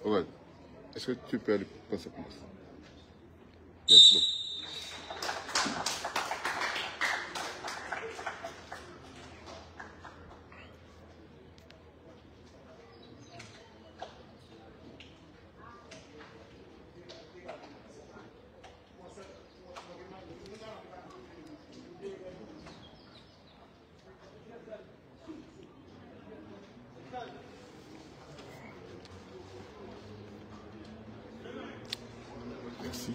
Ouais. Est-ce que tu peux aller quand ça commence? Yes, bon. Merci.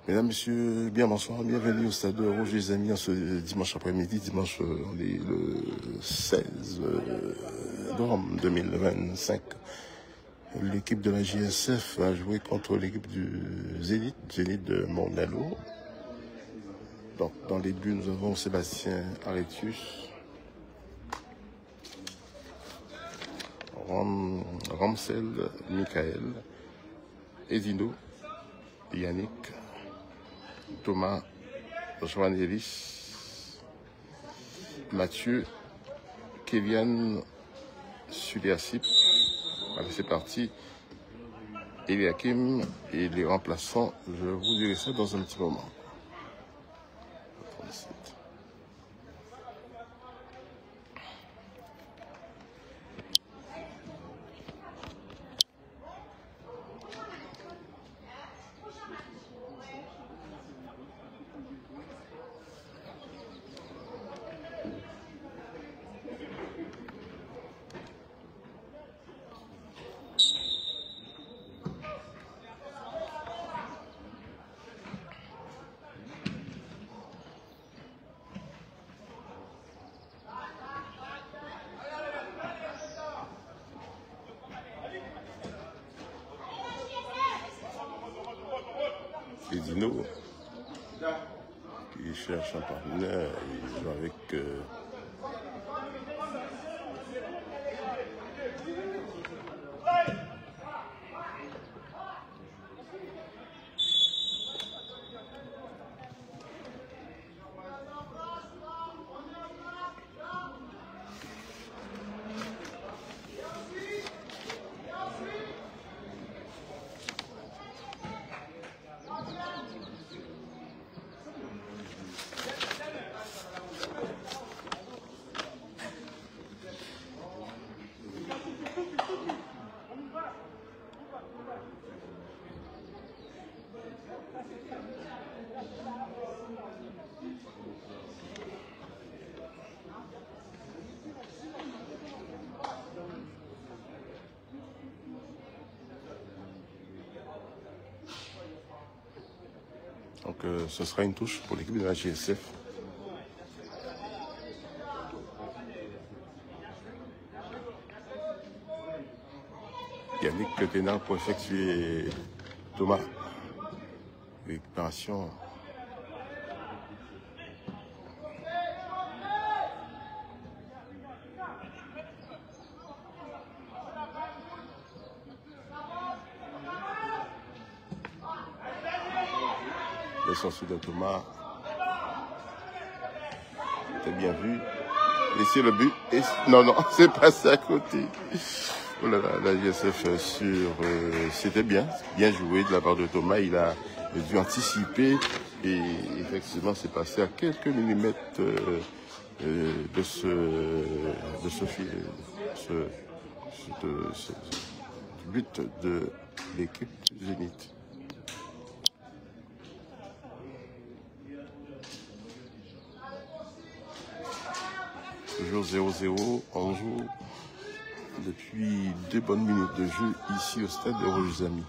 Mesdames, Messieurs, bien bonsoir, bienvenue au Stade Rouge les amis, en ce dimanche après-midi, dimanche on est le 16 novembre 2025. L'équipe de la JSF a joué contre l'équipe du Zénith de Mondalo. Donc dans les buts, nous avons Sébastien Arétius, Ramsel Michael, Edino, Yannick, Thomas, Joannelis, Mathieu, Kélian, Suliasip. Allez, c'est parti. Eliakim et les remplaçants, je vous dirai ça dans un petit moment. Et Dino, qui cherche un partenaire, il joue avec Donc ce sera une touche pour l'équipe de la GSF. Yannick Ténard pour effectuer Thomas. Récupération. La sortie de Thomas. C'était bien vu. Laissez le but. Et... Non, non, c'est passé à côté. Oh là là, la GSF sur... C'était bien joué de la part de Thomas. Il a dû anticiper et effectivement c'est passé à quelques millimètres de ce but de l'équipe Zénith. Toujours 0-0, on joue depuis 2 bonnes minutes de jeu ici au stade de Rouge-les-Amis.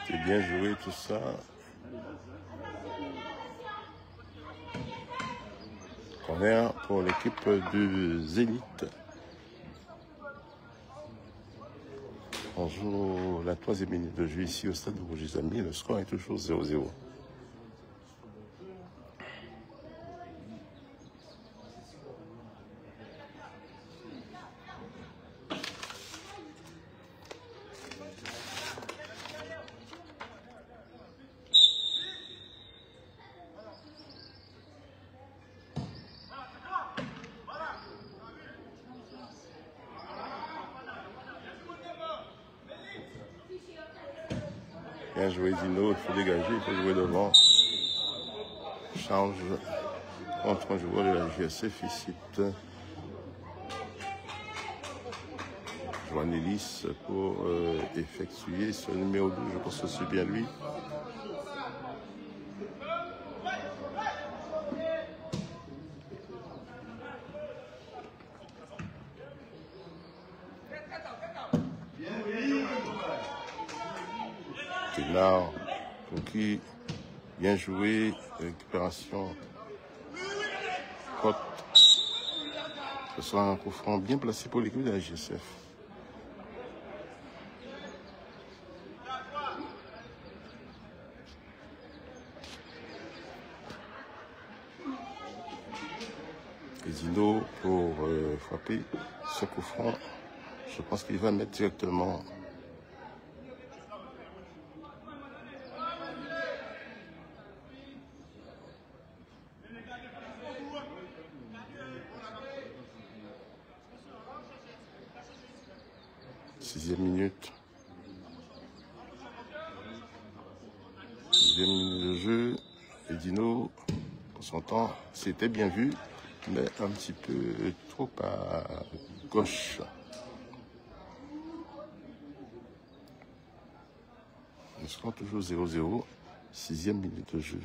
C'est bien joué tout ça. Corner pour l'équipe de Zénith. On joue la 3e minute de jeu ici au stade de Rouge-les-Amis. Le score est toujours 0-0. Bien joué Dino, il faut dégager, il faut jouer devant. Change contre un joueur de la GSF ici. Joanne Ellis pour effectuer ce numéro 2, je pense que c'est bien lui. Ténard, pour qui bien joué, récupération. Cote. Ce sera un coup franc bien placé pour l'équipe de la GSF. Zino pour frapper ce coup franc. Je pense qu'il va mettre directement. Sixième minute de jeu. Et Dino, pour son temps, c'était bien vu, mais un petit peu trop à gauche. Le score toujours 0-0, 6e minute de jeu.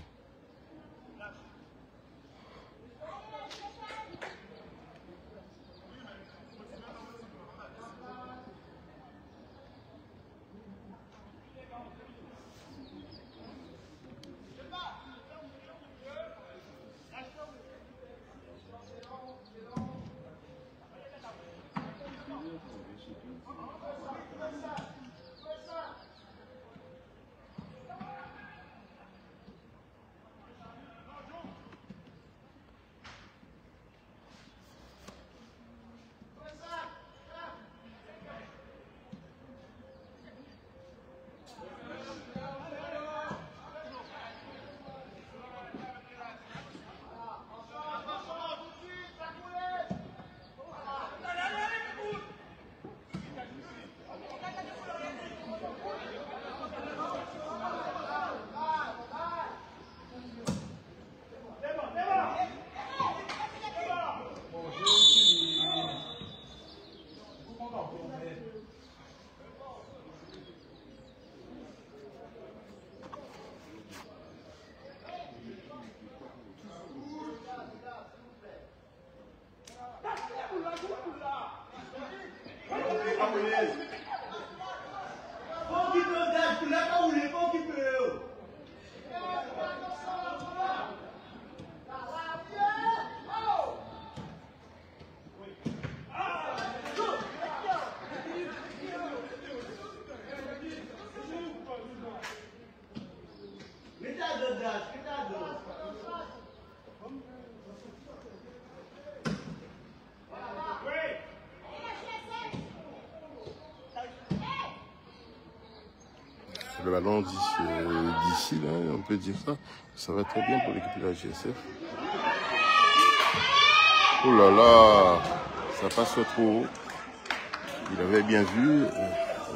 Le ballon d'ici, là, on peut dire ça va très bien pour l'équipe de la GSF. Oh là là, ça passe trop haut. Il avait bien vu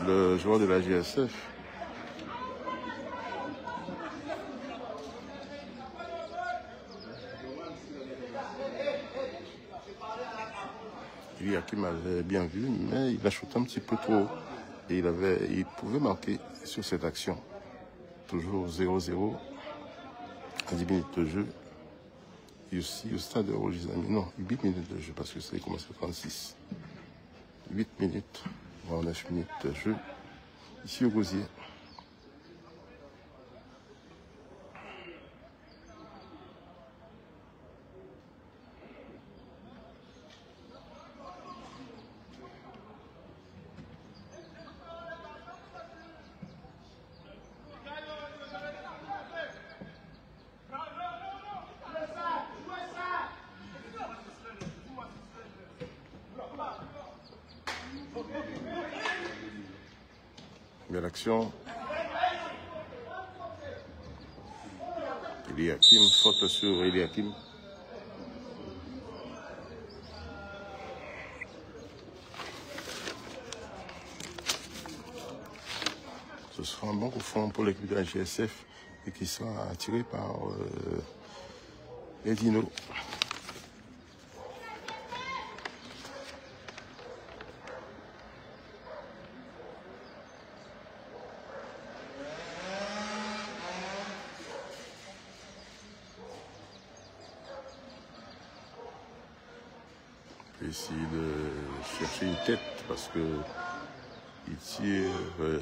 le joueur de la GSF. Eliakim avait bien vu, mais il a shooté un petit peu trop haut. Et il pouvait marquer sur cette action. Toujours 0-0 à 10 minutes de jeu. Et aussi au stade de Roger-Zami. Non, 8 minutes de jeu parce que ça a commencé à 36. 8 minutes, voire 9 minutes de jeu. Ici au Gosier. Belle action. Eliakim, faute sur Eliakim. Ce sera un bon coup franc pour l'équipe de la GSF et qui sera attiré par Edino. Essayer de chercher une tête parce que il tire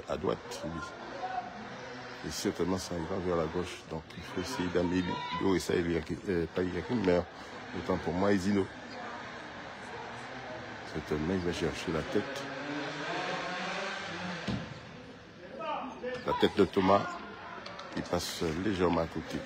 à droite, lui. Et certainement ça ira vers la gauche. Donc il faut essayer d'améliorer ça, pas Eliakim, mais autant pour moi, Edino. Certainement il va chercher la tête. La tête de Thomas, il passe légèrement à côté.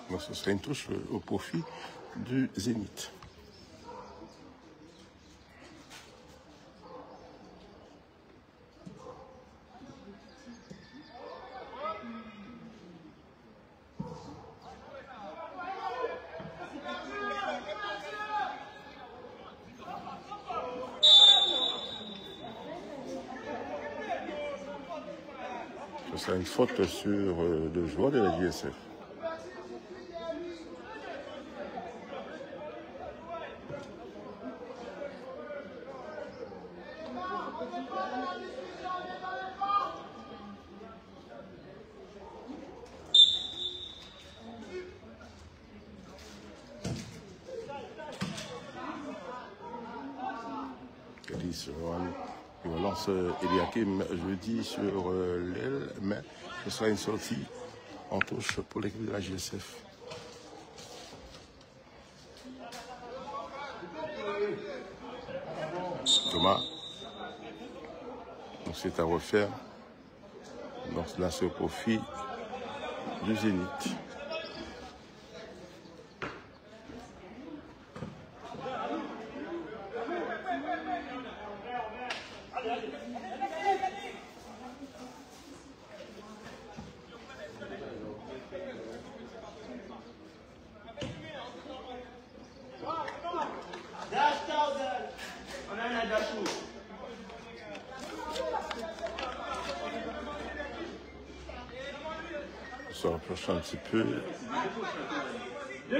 Donc ce serait une touche au profit du Zénith. Ce sera une faute sur le joueur de la GSF. Il relance Eliakim jeudi sur l'aile, mais ce sera une sortie en touche pour l'équipe de la GSF. Thomas. Donc c'est à refaire. Donc là c'est au profit du Zénith. On se rapproche un petit peu. Il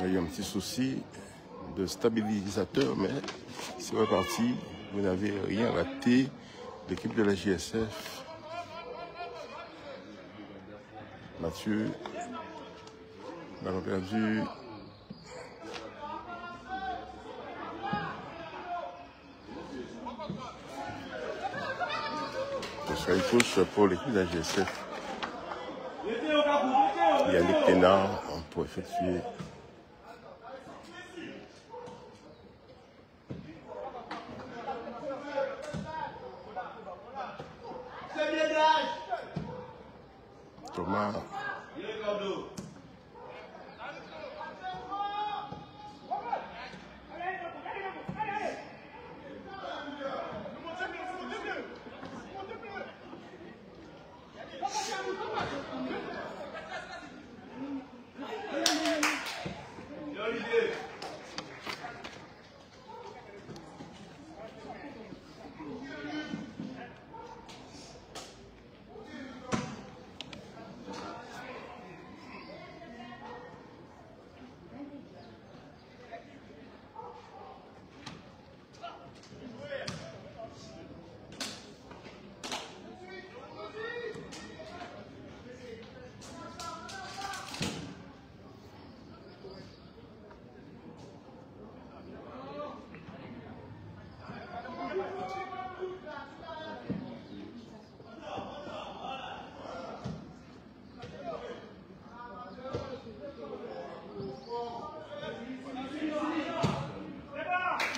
y a eu un petit souci de stabilisateur, mais c'est reparti. Vous n'avez rien raté. L'équipe de la JSF. Mathieu. Ballon perdu. Ça une touche pour l'équipe de la GSF. Il y a les Ténards pour effectuer. Thomas.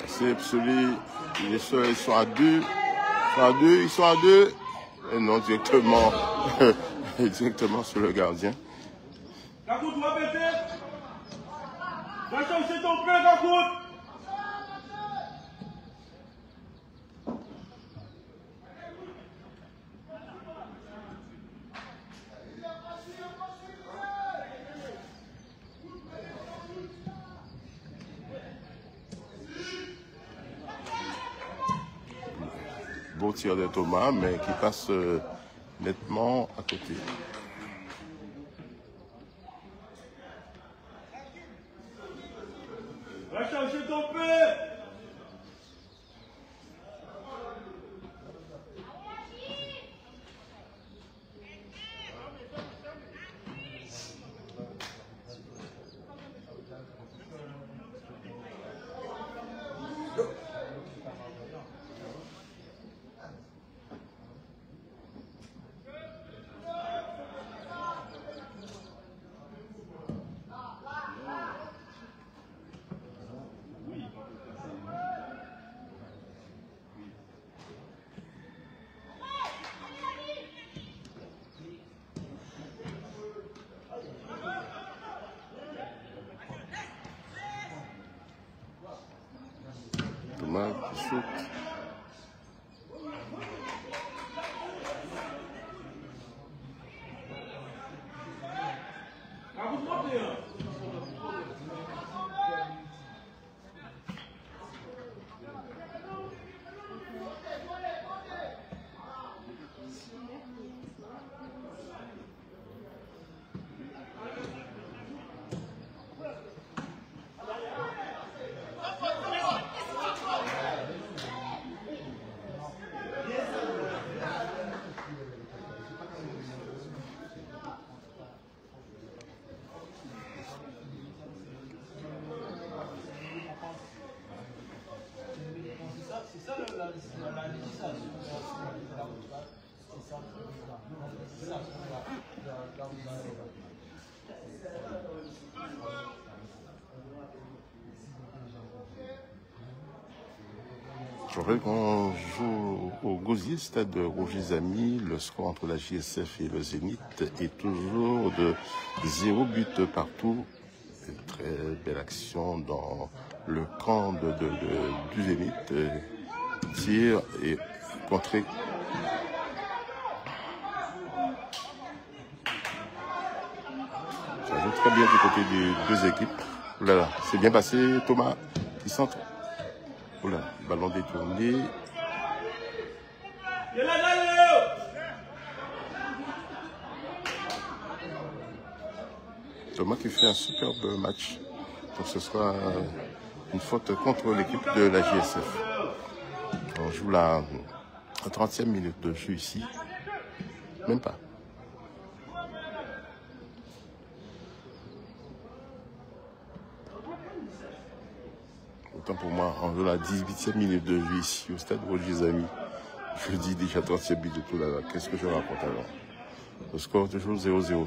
C'est absolu. Ils sont à deux. Ils sont à deux. Et non, directement, directement sur le gardien. Gakout, tu vas péter. Va chercher ton pain, Gakout. Beau tir de Thomas, mais qui passe nettement à côté. Va chercher ton pain. Thomas qui saute. Je rappelle qu'on joue au Gosier, stade de Roger Zamy. Le score entre la JSF et le Zénith est toujours de 0 but partout. Une très belle action dans le camp du Zénith. Tir et contrée. Ça joue très bien du côté des deux équipes. Oulala, c'est bien passé, Thomas. Il centre. Oula, ballon détourné. Thomas qui fait un superbe match. Donc ce sera une faute contre l'équipe de la JSF. On joue la 30e minute de jeu ici. Même pas. Autant pour moi, on joue la 18e minute de jeu ici au stade Roger Zamy. Je dis déjà 30e minute de tout là. Qu'est-ce que je raconte alors? Le score toujours 0-0.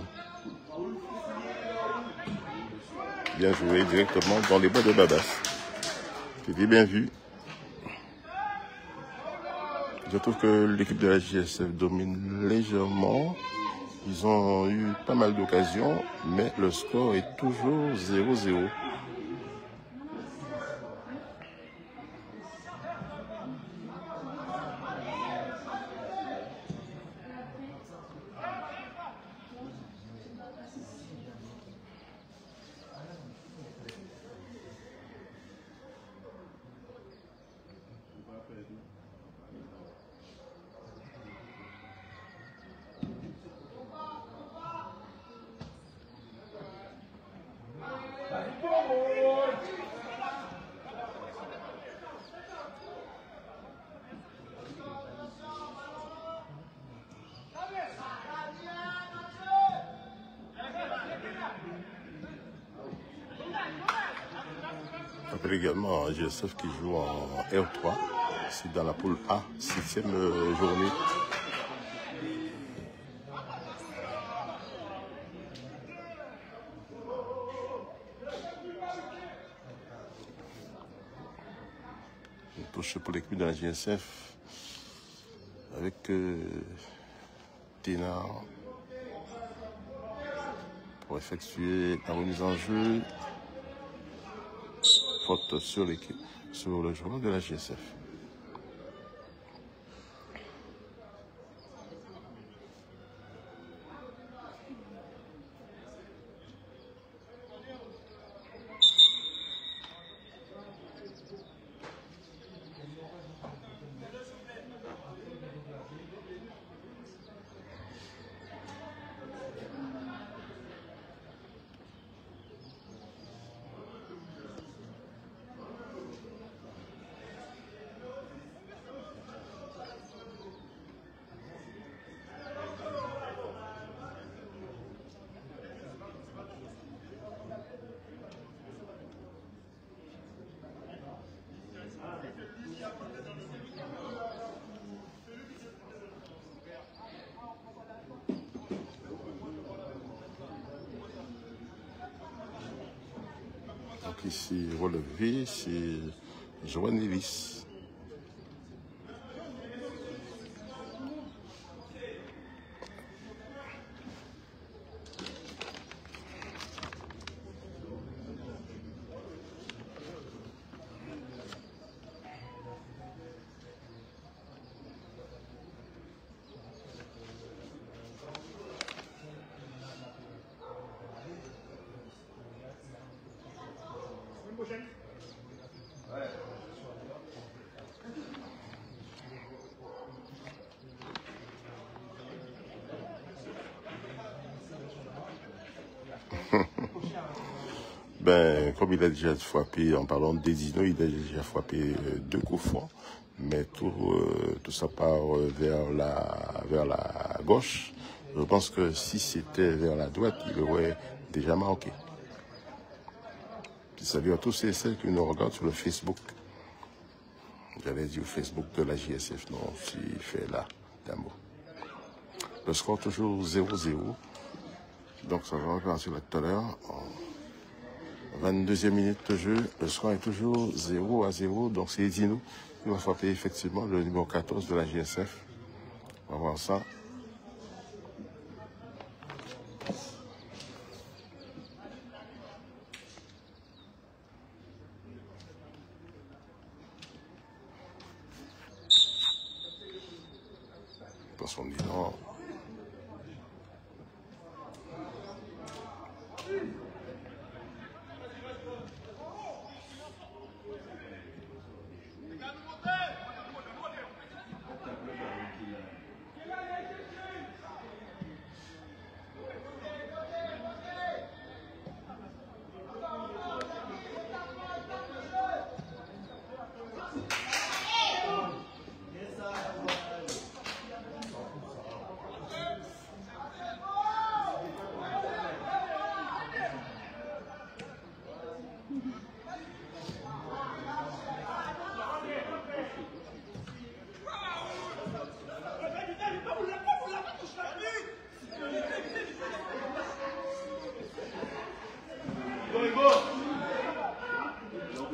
Bien joué directement dans les bois de Babas. C'était bien vu. Je trouve que l'équipe de la JSF domine légèrement. Ils ont eu pas mal d'occasions, mais le score est toujours 0-0. Je rappelle également JSF qui joue en R3. C'est dans la poule A, 6e journée. Une touche pour l'équipe de la JSF avec Ténard pour effectuer la remise en jeu. Faute sur l'équipe, sur le joueur de la JSF. Donc ici, relevé, c'est Joanne Ellis. Ben, comme il a déjà frappé, en parlant d'Edino, il a déjà frappé 2 coups francs, mais tout ça part vers la gauche. Je pense que si c'était vers la droite, il aurait déjà marqué. Puis salut à tous ceux et celles qui nous regardent sur le Facebook. J'allais dire Facebook de la JSF, non, s'il fait là, d'un mot. Le score toujours 0-0. Donc ça va repartir là tout à l'heure. 22e minute de jeu, le score est toujours 0-0. Donc c'est Edino qui va frapper effectivement le numéro 14 de la JSF. On va voir ça. Pour son bilan.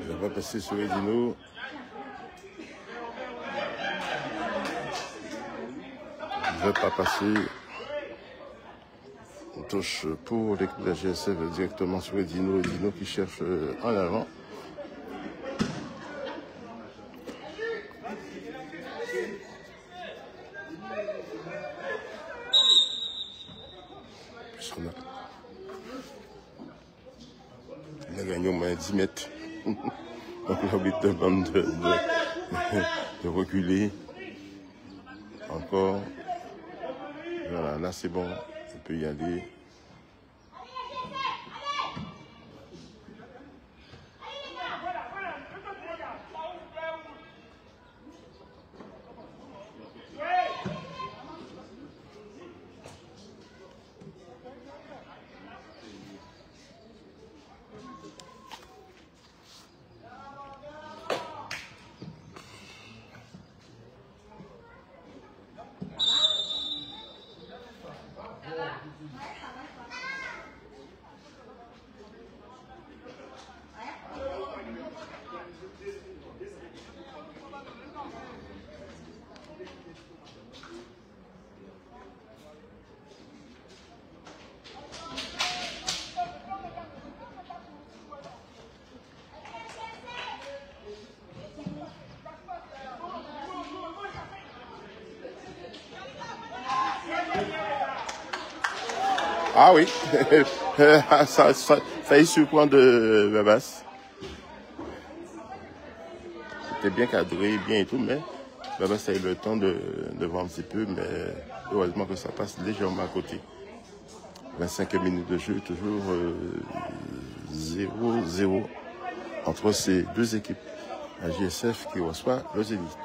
Il va passer sur Edino. Il ne va pas passer. Une touche pour l'équipe de la GSF directement sur Edino. Edino qui cherche en avant. Il a gagné au moins 10 mètres. Donc l'arbitre demande de reculer. Encore. Voilà, là c'est bon. On peut y aller. Ah oui, ça y surprend de Babas. C'était bien cadré, bien et tout, mais Babas a eu le temps de voir un petit peu, mais heureusement que ça passe légèrement à côté. 25 minutes de jeu, toujours 0-0 entre ces deux équipes. La JSF qui reçoit le Zénith.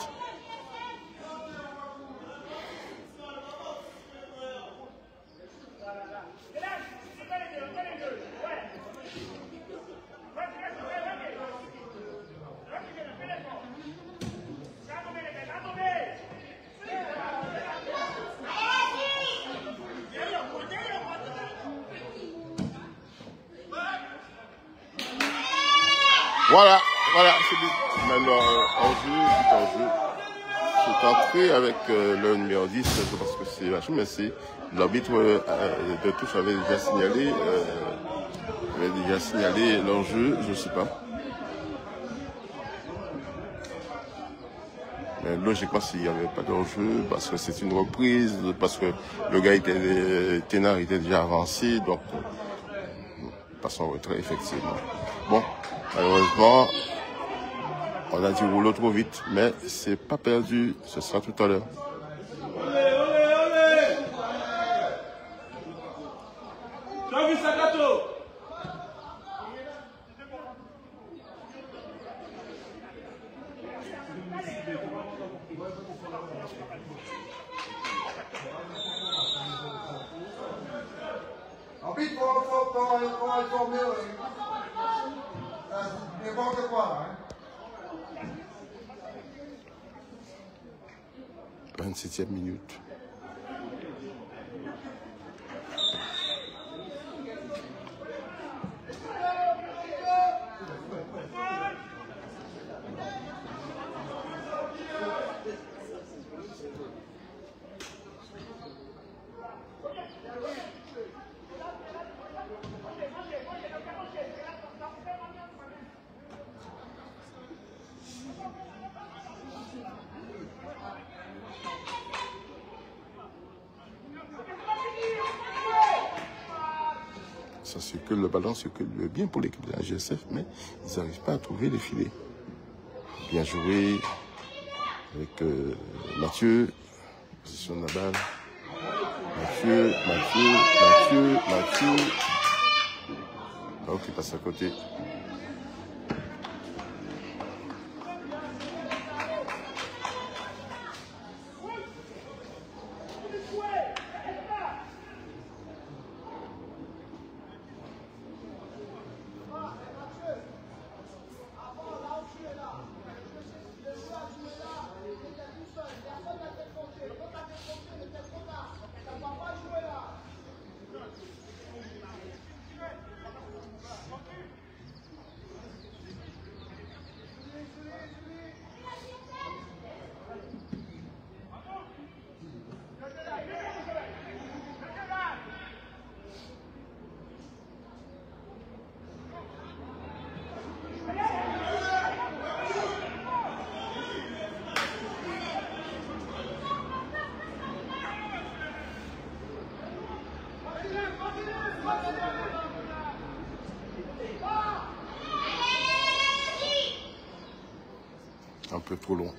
Voilà, c'est maintenant en jeu. C'est entré avec le numéro 10, parce que c'est vachement, mais c'est l'arbitre de touche avait déjà signalé l'enjeu, je ne sais pas. Mais logiquement, s'il n'y avait pas d'enjeu, parce que c'est une reprise, parce que le gars Ténard était déjà avancé, donc passe en retrait, effectivement. Bon, malheureusement, on a dit rouleau trop vite, mais c'est pas perdu, ce sera tout à l'heure. Faut informer n'importe quoi. 27e minute. Ça circule, le ballon circule bien pour l'équipe de la GSF, mais ils n'arrivent pas à trouver les filets. Bien joué avec Mathieu, position de la balle. Mathieu. Ok, il passe à côté. Un peu trop long.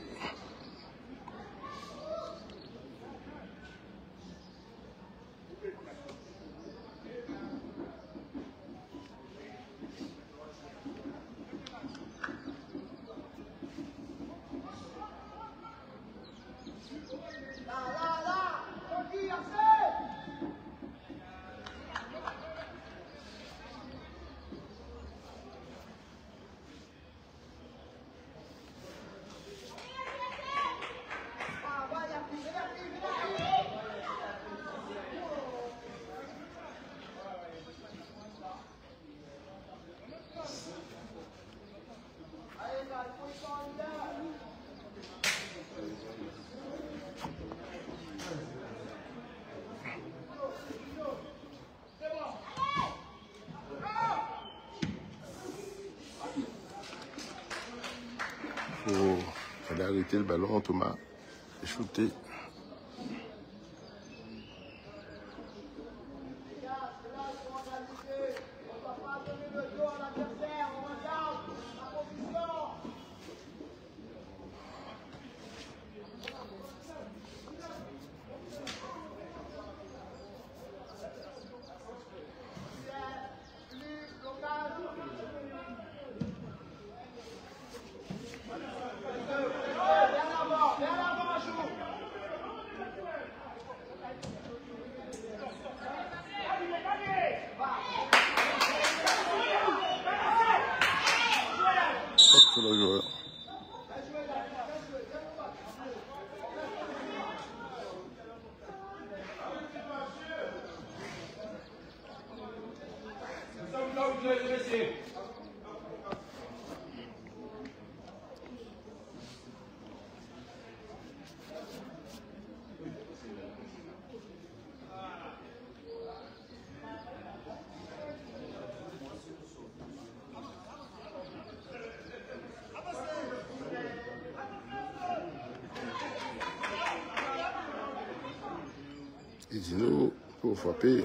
Il fallait arrêter le ballon, Thomas, et shooter. Le joueur. Dino pour frapper.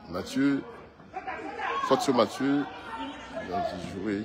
Mathieu, faute sur Mathieu, il a joué.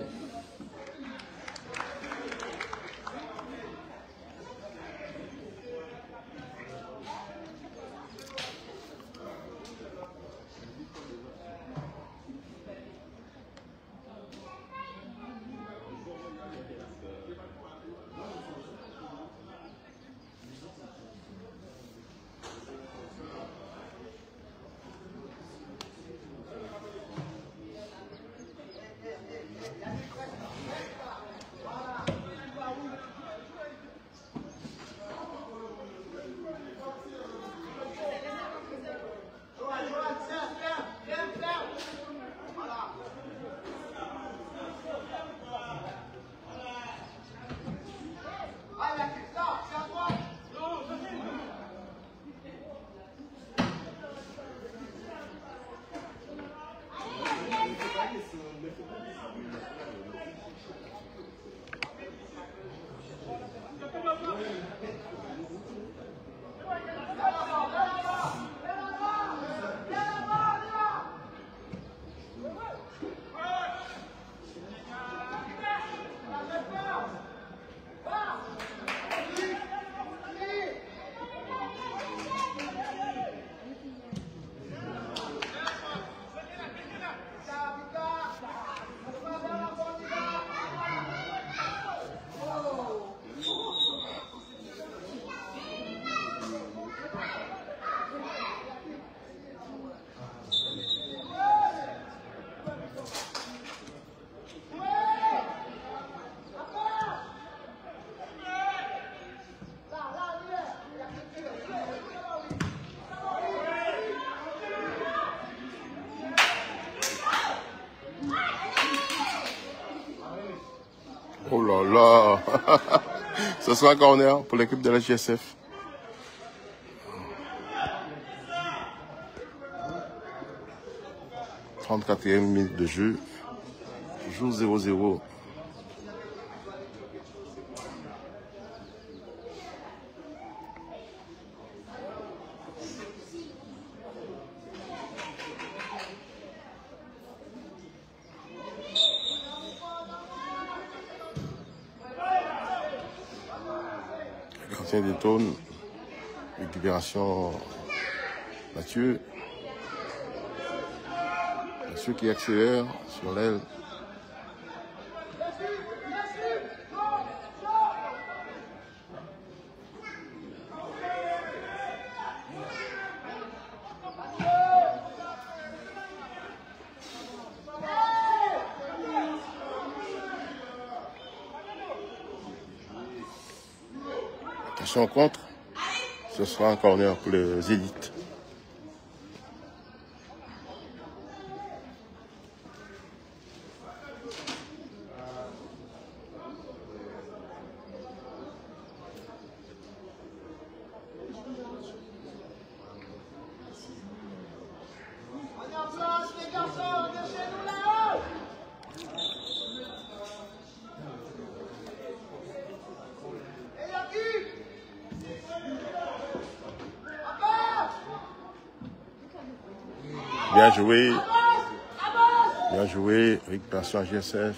Oh là là. Ce sera un corner pour l'équipe de la JSF. « 34e minute de jeu. Toujours 0-0. Le gardien détourne. Récupération Mathieu. Mathieu qui accélère sur l'aile. Attention au contre. Ce sera un corner pour les élites. Bien joué. Bien joué. Récupération à GSF.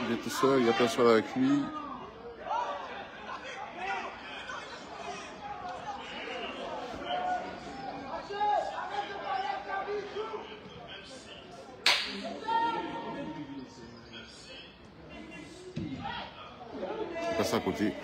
Il est tout seul, il n'y a personne avec lui. Il passe à côté.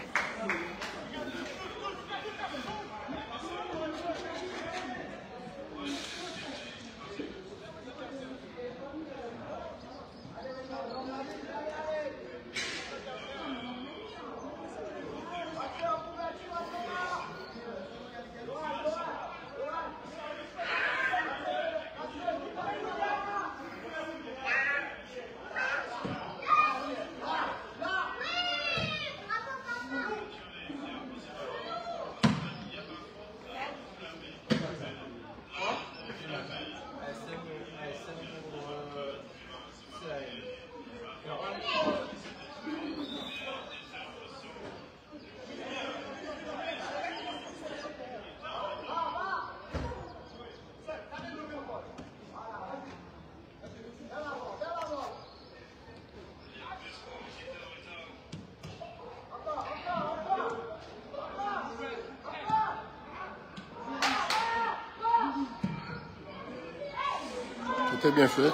C'était bien fait.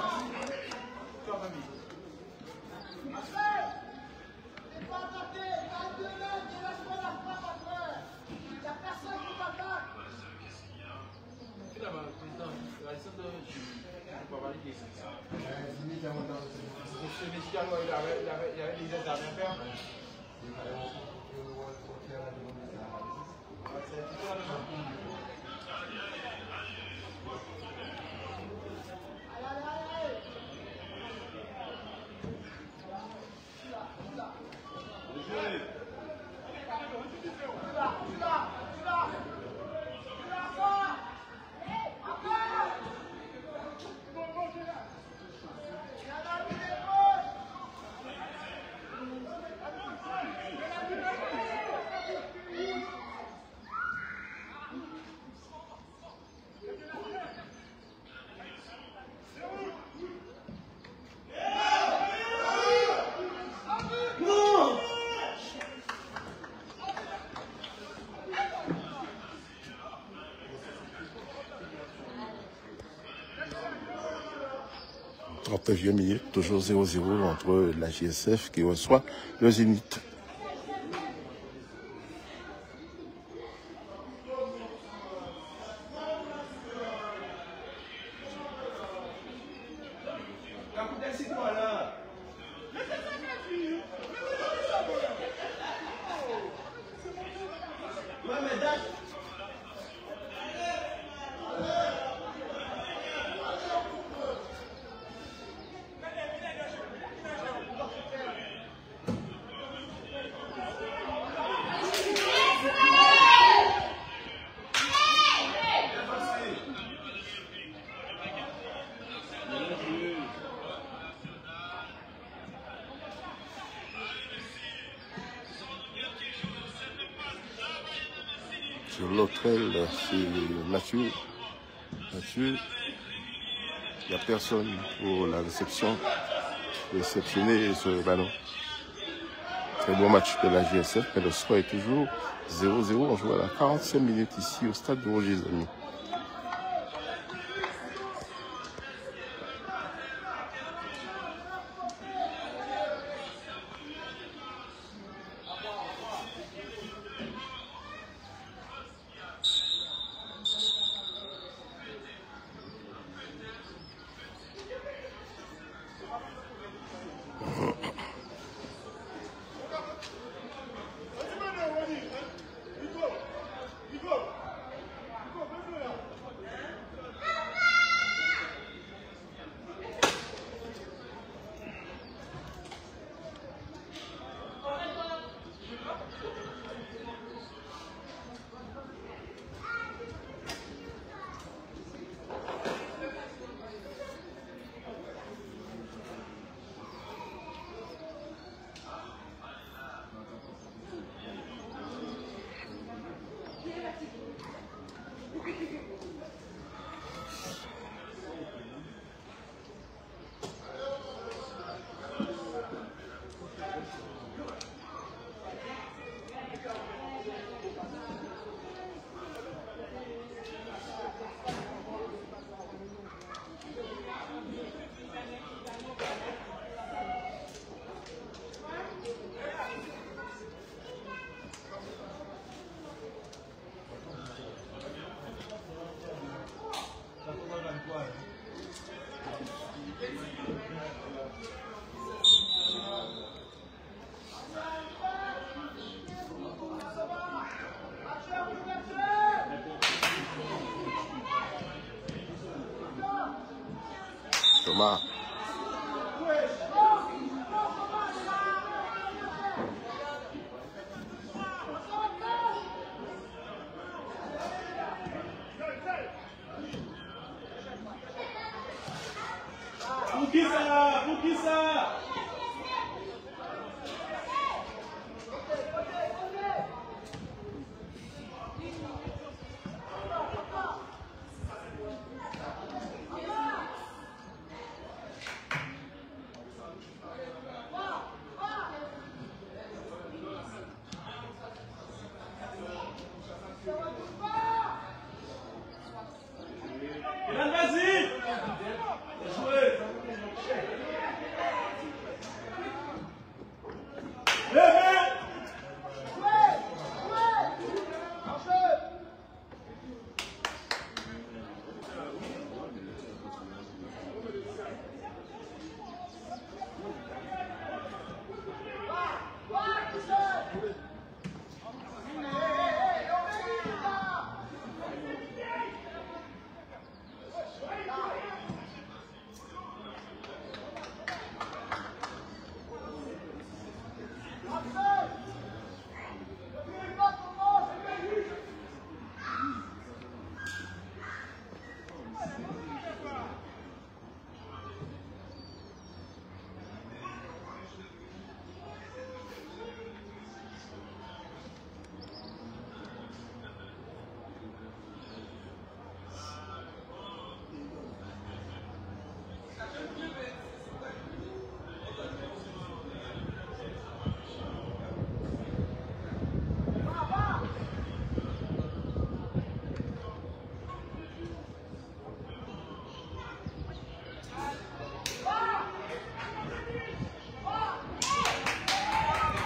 39e minute, toujours 0-0 entre la JSF qui reçoit le Zénith. Sur l'autre aile, c'est Mathieu. Mathieu, il n'y a personne pour la réception, réceptionner ce ballon. Très bon match de la JSF, mais le score est toujours 0-0. On joue à la 45e minute ici au stade de Roger Zamy. Thomas. Pour qui ça? Pour qui ça? Vas-y! Jouez!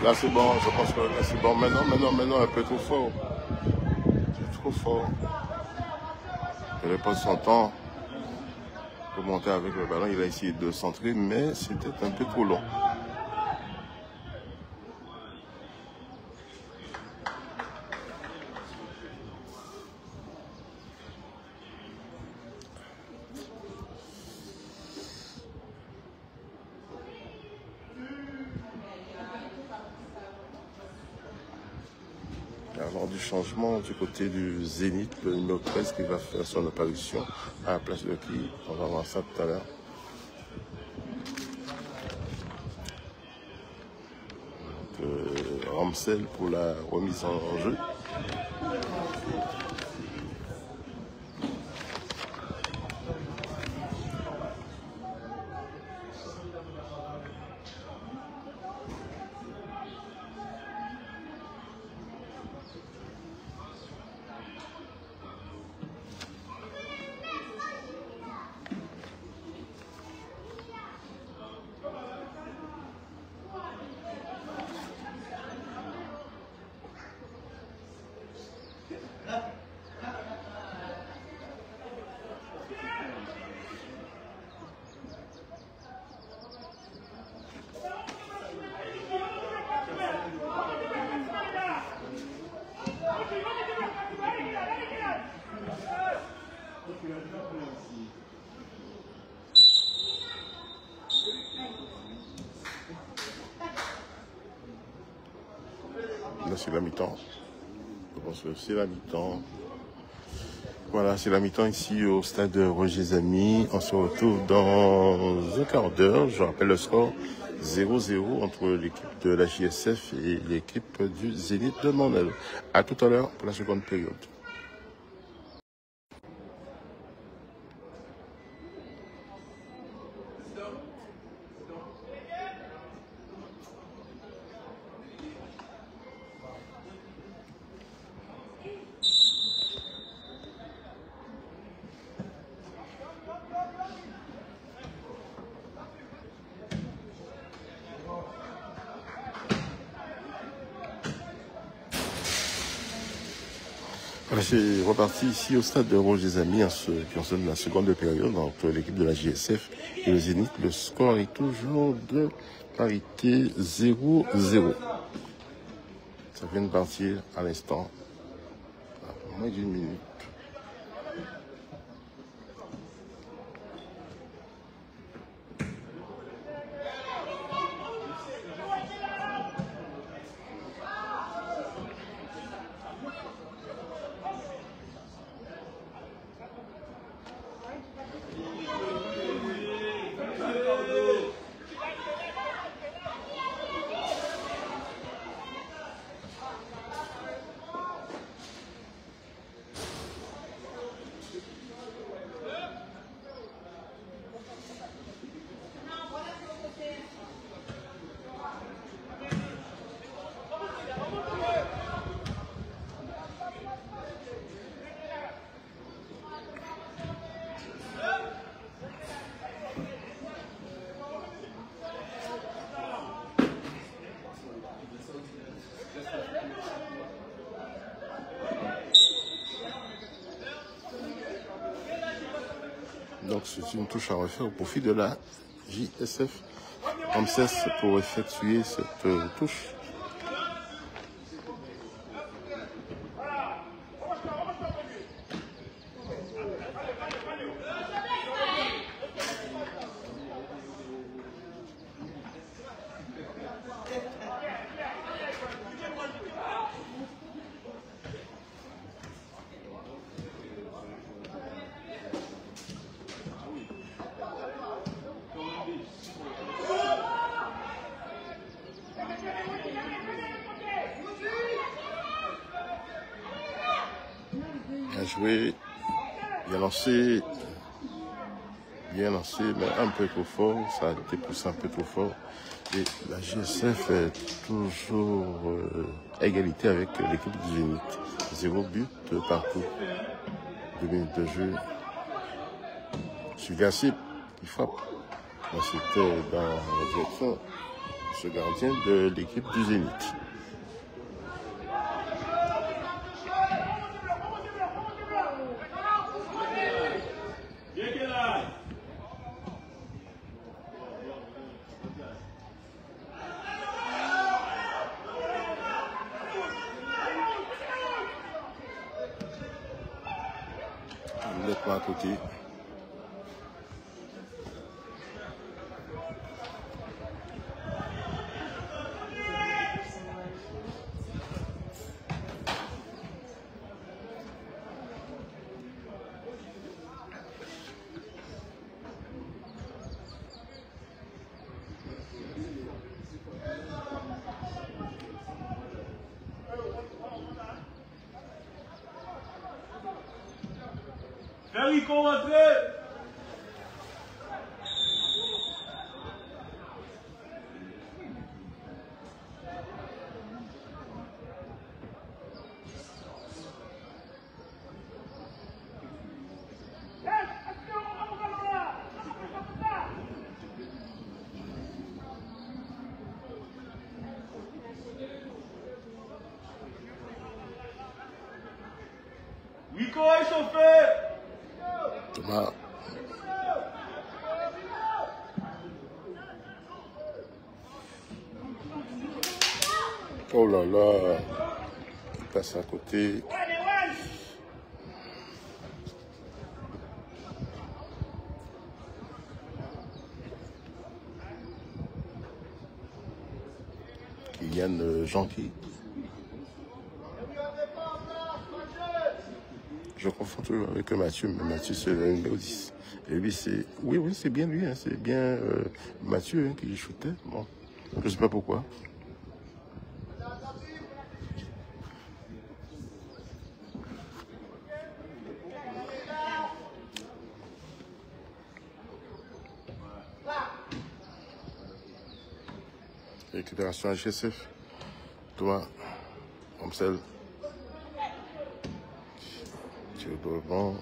Là c'est bon, je pense que là c'est bon. Maintenant, un peu trop fort. C'est trop fort. Il n'avait pas son temps pour monter avec le ballon. Il a essayé de centrer, mais c'était un peu trop long. Alors du changement du côté du Zénith, le numéro 13 qui va faire son apparition à la place de qui? On va voir ça tout à l'heure. Ramsel pour la remise en jeu. Là c'est la mi-temps. Je pense que c'est la mi-temps. Voilà, c'est la mi-temps ici au stade de Roger Zamy. On se retrouve dans un quart d'heure. Je rappelle le score 0-0 entre l'équipe de la JSF et l'équipe du Zénith de Montnel. À tout à l'heure pour la seconde période. Voilà, c'est reparti ici au stade de Roger Zamy en ce qui concerne la seconde période entre l'équipe de la JSF et le Zénith. Le score est toujours de parité 0-0. Ça vient de partir à l'instant, à moins d'une minute. Donc c'est une touche à refaire au profit de la JSF. Ramsès pour effectuer cette touche. Joué, bien lancé, mais un peu trop fort, ça a été poussé un peu trop fort. Et la GSF est toujours à égalité avec l'équipe du Zénith. 0 but partout. 2 minutes de jeu. Sugassé, il frappe. C'était dans la direction ce gardien de l'équipe du Zénith. Nettement à côté. Rico, rentrez! Rico, échauffé! Thomas. Oh là là, il passe à côté. Kylian Jean-Pierre. Je confonds toujours avec Mathieu, mais Mathieu c'est le numéro 10. Et lui c'est... Oui, c'est bien lui, hein, c'est bien Mathieu hein, qui shootait. Bon, je ne sais pas pourquoi. Récupération HSF. Thomas, Ramsel. Bon.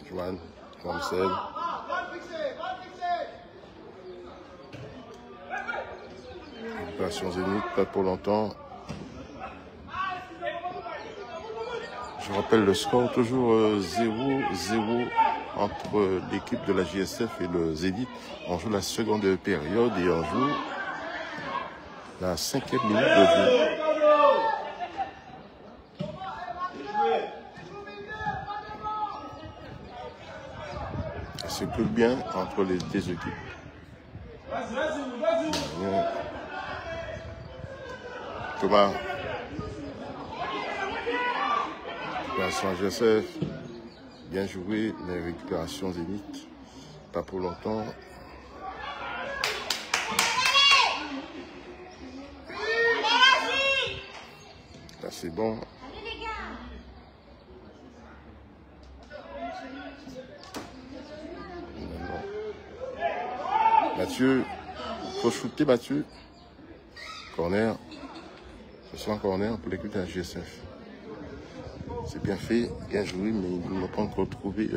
Joanne, Ramsel. Opération Zénith, pas pour longtemps. Je rappelle le score, toujours 0-0 entre l'équipe de la JSF et le Zénith. On joue la seconde période et on joue la 5e minute de jeu. C'est plus bien entre les deux équipes. Thomas. Récupération GSF, bien joué, mais récupération Zénith, pas pour longtemps. Là c'est bon. Mathieu, faut shooter Mathieu. Corner, ce sera un corner pour l'équipe de la GSF. C'est bien fait, bien joué, mais ils n'ont pas encore trouvé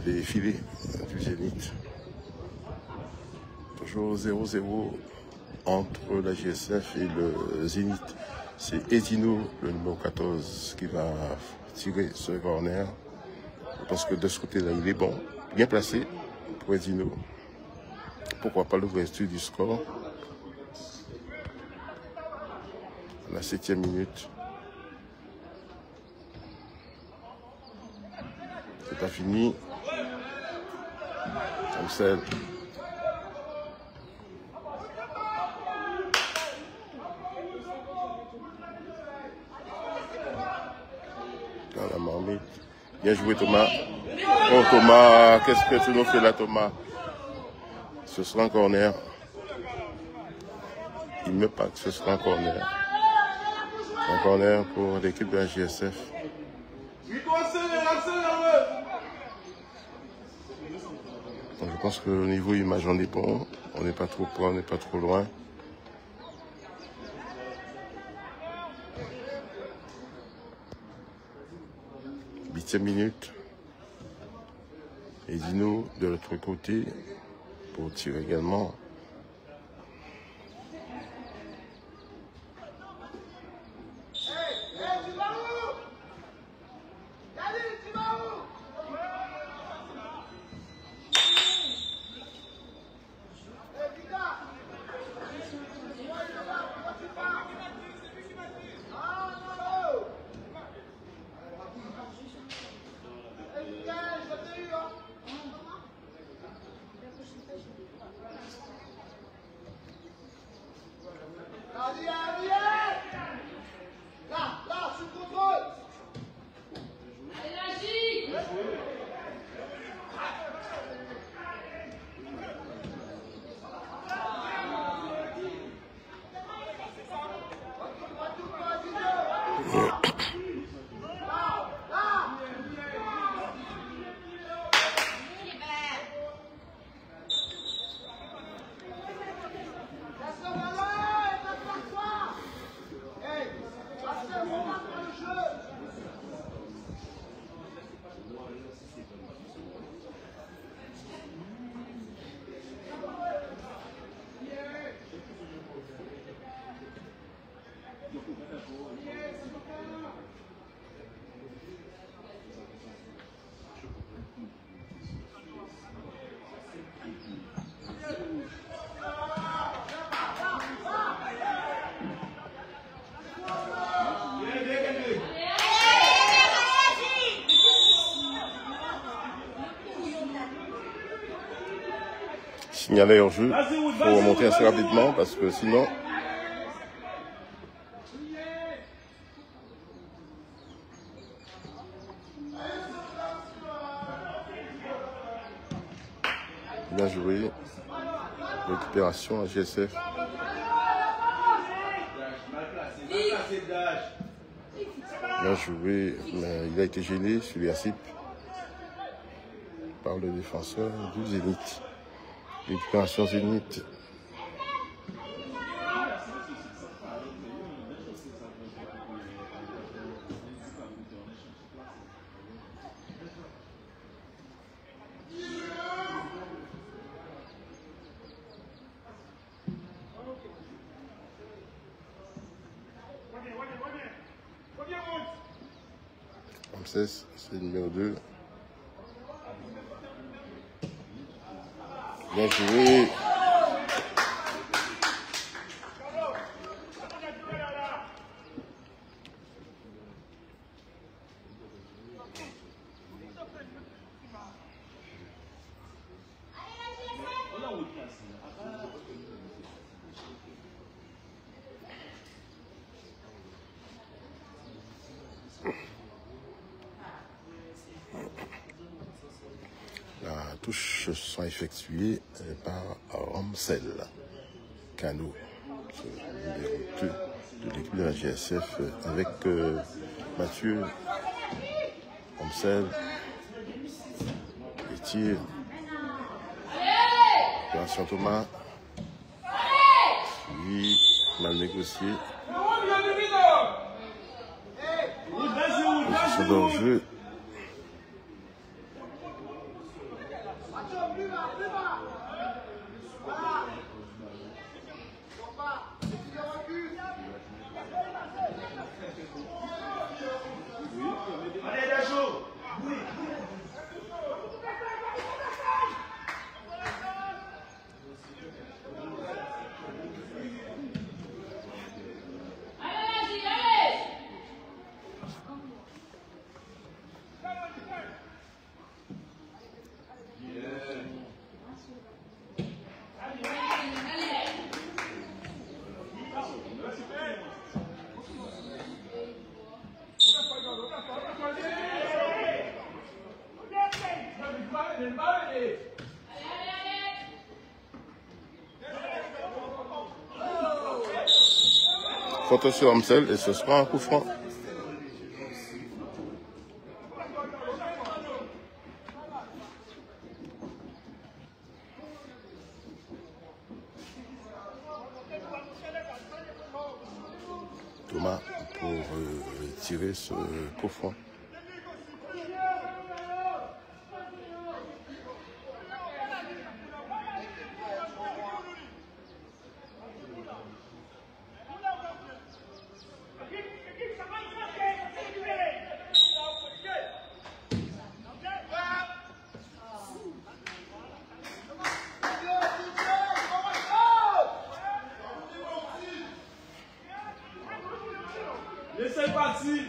les filets du Zénith. Toujours 0-0 entre la GSF et le Zénith. C'est Edino, le numéro 14, qui va tirer ce corner. Parce que de ce côté-là, il est bon, bien placé pour Edino. Pourquoi pas l'ouverture du score à la 7e minute. C'est pas fini. Ramsel. Dans la marmite. Bien joué Thomas. Oh Thomas, qu'est-ce que tu nous fais là Thomas? Ce sera un corner. Il me parle que ce sera un corner. Un corner pour l'équipe de la JSF. Je pense que au niveau image on est bon, on n'est pas trop loin. 8e minute. Et Dino de l'autre côté pour tirer également. Signaler hors jeu, il faut remonter assez rapidement parce que sinon bien joué, récupération à GSF. Bien joué, mais il a été gêné sur Yassip par le défenseur du Zénith. Récupération Zénith. Ramsès, c'est le numéro 2. Bien joué. La touche sont effectuées par Ramsel Cano, numéro 2 de l'équipe de la GSF, avec Mathieu Ramsel. Et tir. Opération Thomas. Puis mal négocié. Position d'enjeu. Faute sur Ramsel et ce sera un coup franc. Thomas pour tirer ce coup franc. Et c'est parti.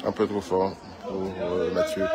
Un peu trop fort pour Mathieu.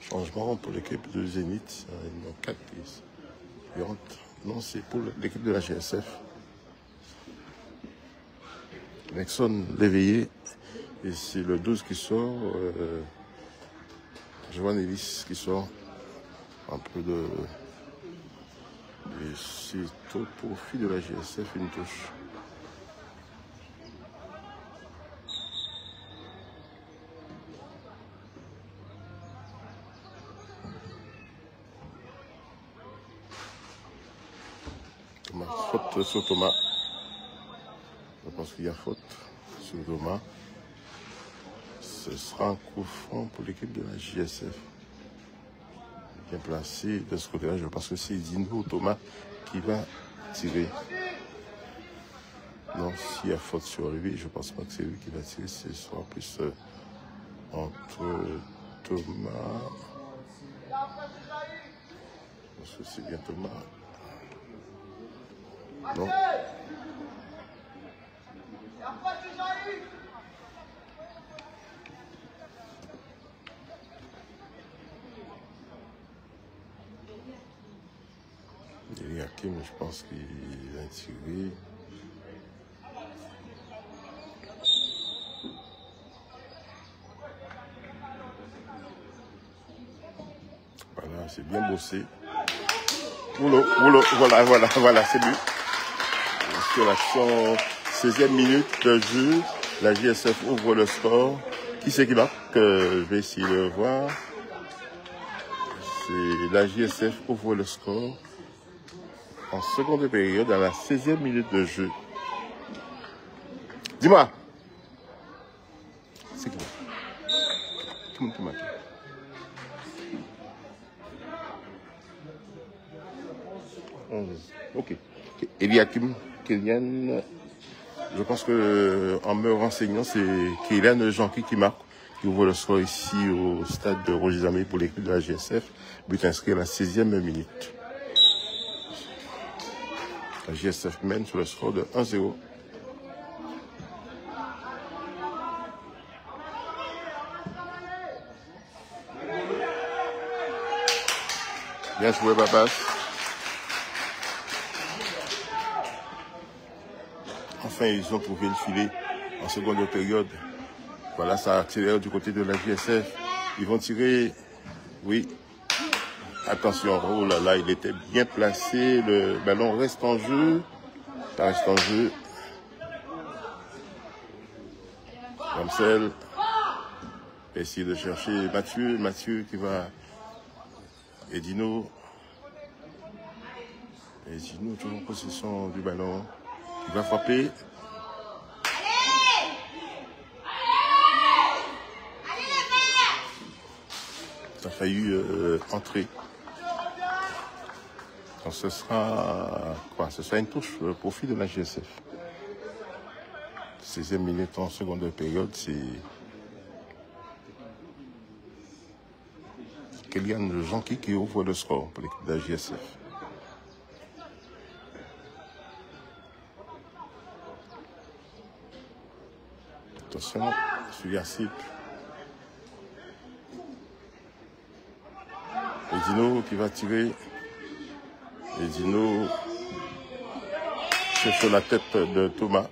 Changement pour l'équipe de Zénith. Ils ont 4 qui rentrent. Non, c'est pour l'équipe de la GSF. Nexon l'éveillé. Et c'est le 12 qui sort. Joan Ellis qui sort. Un peu de... Et c'est au profit de la GSF, une touche. Faute sur Thomas. Je pense qu'il y a faute sur Thomas. Ce sera un coup franc pour l'équipe de la JSF. Bien placé de ce côté-là. Je pense que c'est Dino Thomas qui va tirer. Non, s'il y a faute sur lui, je ne pense pas que c'est lui qui va tirer. Ce sera plus entre Thomas. Parce que c'est bien Thomas. Non. Il y a Kim, je pense qu'il a tiré. Voilà, c'est bien bossé. Boulot, voilà, c'est lui. Sur l'action, 16e minute de jeu, la JSF ouvre le score. Qui c'est qui marque? Je vais essayer de voir. C'est la JSF ouvre le score en seconde période à la 16e minute de jeu. Dis-moi. C'est qui marque? Qui marque? Ok. Eliakim Kylian, je pense que en me renseignant, c'est Kylian Jean-Qui marque, qui ouvre le score ici au stade de Roger Zamé pour l'équipe de la GSF. But inscrit à la 16e minute. La GSF mène sur le score de 1-0. Bien joué, Babas. Enfin, ils ont trouvé le filet en seconde période. Voilà, ça accélère du côté de la GSF. Ils vont tirer. Oui. Attention. Oh là là, il était bien placé. Le ballon reste en jeu. Ça reste en jeu. Ramsel. Essayer de chercher Mathieu. Mathieu qui va. Edino. Edino, toujours en possession du ballon. Il va frapper. Ça a failli entrer. Donc ce sera quoi? Ce sera une touche au profit de la GSF. 16e minute en seconde période, c'est Kylian Jean-Qui ouvre le score pour l'équipe de la GSF. Attention, sur Yassip. Edino qui va tirer. Edino cherche la tête de Thomas.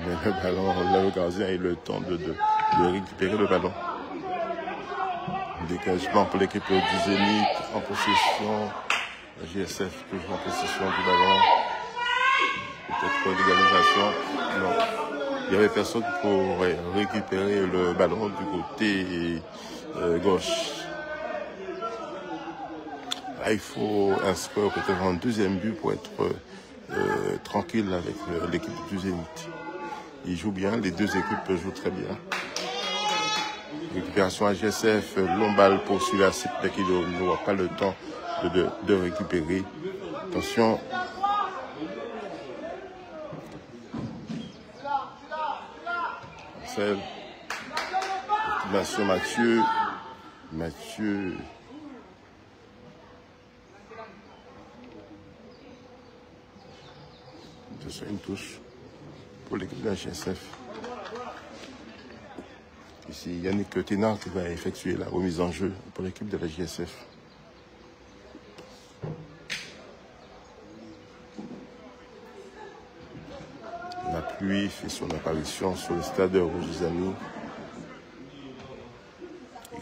Mais le ballon, le gardien a eu le temps de récupérer le ballon. Dégagement pour l'équipe du Zénith en possession. La JSF toujours en possession du ballon. Peut-être pour l'égalisation. Non. Il n'y avait personne pour récupérer le ballon du côté gauche. Là, il faut inscrire peut-être un deuxième but pour être tranquille avec l'équipe du Zénith. Ils jouent bien, les deux équipes jouent très bien. Récupération à GSF, long balle pour celui-là, c'est peut-être qu'il n'aura pas le temps de récupérer. Attention. Marcel. Activation Mathieu. Mathieu. C'est une touche pour l'équipe de la GSF. Ici, Yannick Ténard qui va effectuer la remise en jeu pour l'équipe de la GSF. La pluie fait son apparition sur le stade de Rouge-des-Amis.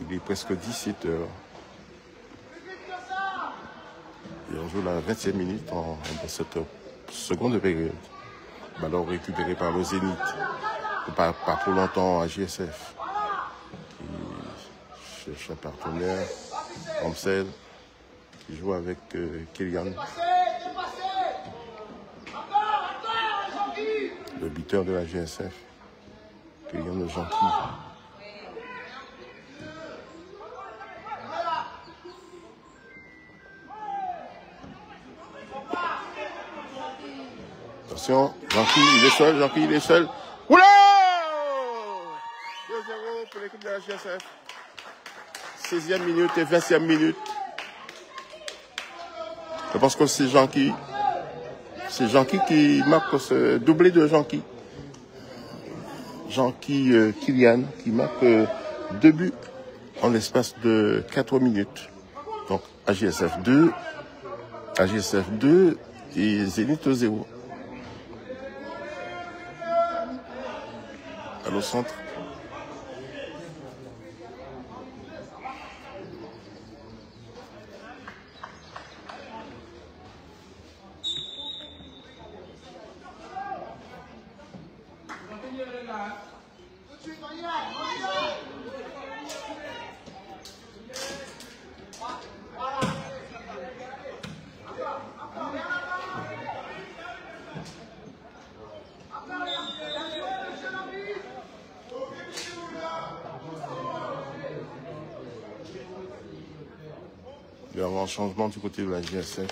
Il est presque 17 h. Et on joue la 20e minute dans cette seconde période. Ballon récupéré par le Zénith. Pas pour longtemps à GSF. Qui cherche un partenaire. Ramsel. Qui joue avec Kylian. Le buteur de la GSF. Kylian de Jean-Qui. Attention, Jean-Qui, il est seul, Jean-Qui, il est seul. Oula! 2-0 pour l'équipe de la GSF. 16e minute et 20e minute. Je pense que c'est Jean-Qui. C'est Jean-Qui qui marque ce doublé de Jean-Qui. Jean-Qui Kylian qui marque 2 buts en l'espace de 4 minutes. Donc AGSF 2 et Zénith 0. Au centre. Il va y avoir un changement du côté de la GSF.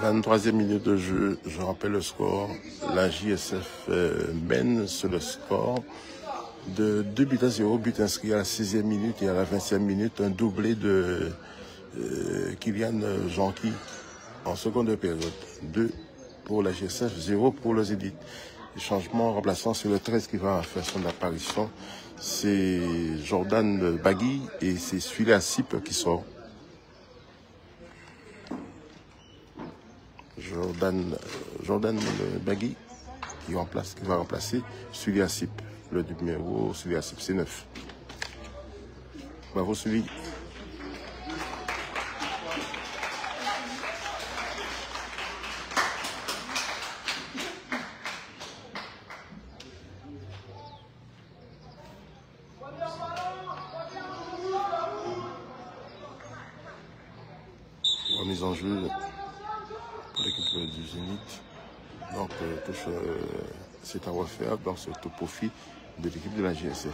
La 23e minute de jeu, je rappelle le score. La JSF mène sur le score de 2-0, but inscrit à la 6e minute et à la 20e minute, un doublé de Kylian Jean-Qui en seconde période. 2 pour la GSF, 0 pour le Zénith. Le changement remplaçant, c'est le 13 qui va faire son apparition. C'est Jordan Bagui et c'est Sully Assip qui sort. Jordan Bagui qui va remplacer Sully Assip. Le numéro Sully Assip, c'est 9. Bravo Sully. Remise en jeu pour l'équipe du Zénith. Donc, c'est à refaire. Donc, c'est au profit de l'équipe de la GSF.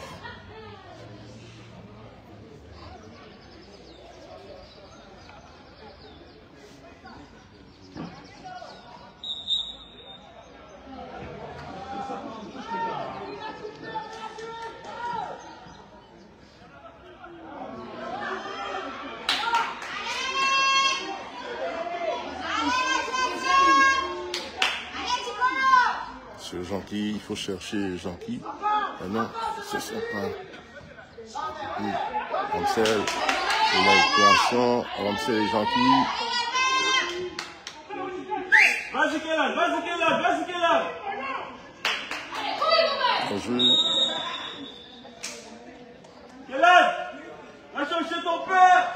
Sur Jean-Qui, il faut chercher Jean-Qui. Ah non, ce ne sera pas. Ramsel, Ramsel et Jean-Qui. Vas-y, Kélan. En jeu. Kélan, va chercher ton père.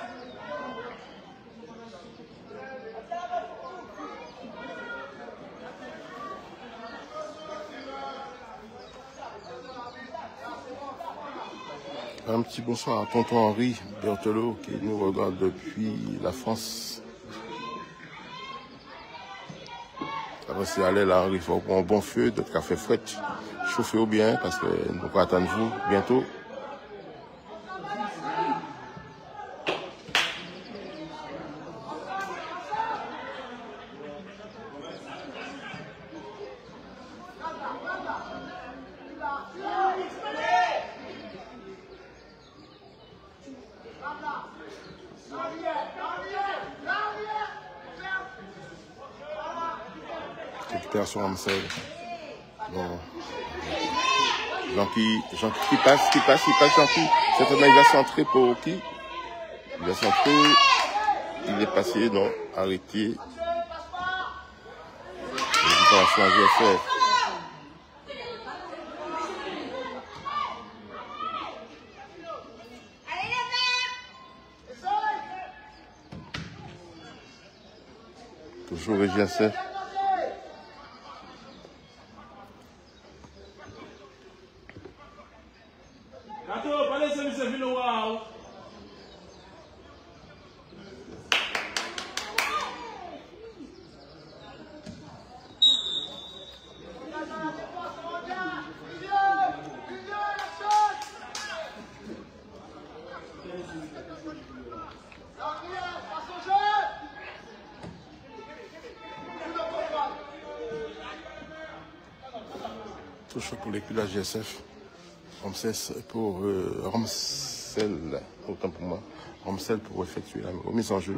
Un petit bonsoir à tonton Henri Berthelot qui nous regarde depuis la France. Après c'est aller là, il faut prendre un bon feu, de café frais. Chauffez-vous bien parce que nous allons attendre vous bientôt. Récupération Ramsel. Bon. Jean-Qui passe, Jean-Qui. Certainement, il va centrer pour qui? Il va centrer. Il est passé, non, arrêté. Récupération à GSF. Toujours GSF. Touche pour l'équipe de la GSF. Ramsel, autant pour moi. Ramsel pour effectuer la remise en jeu.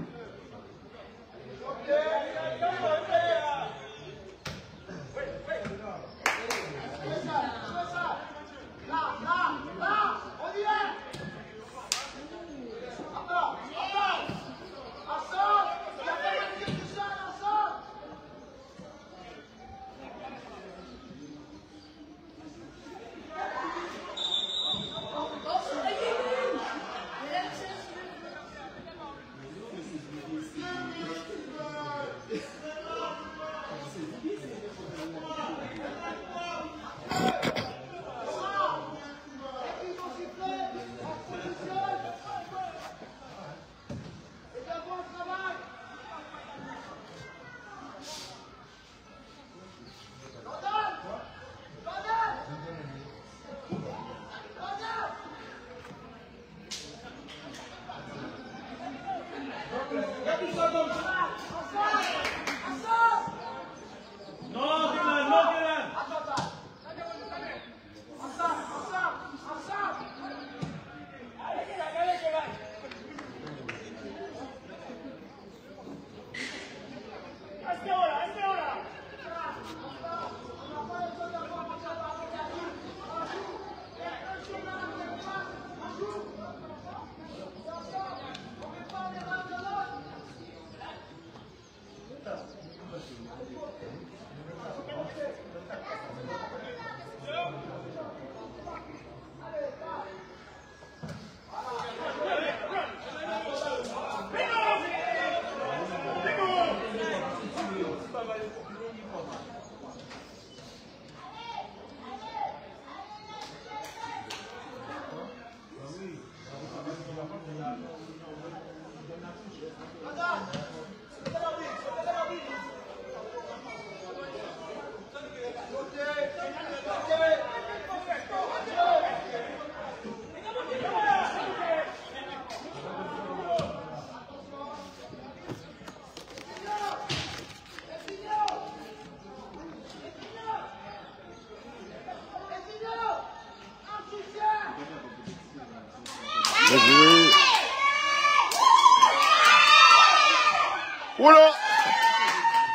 Oh là!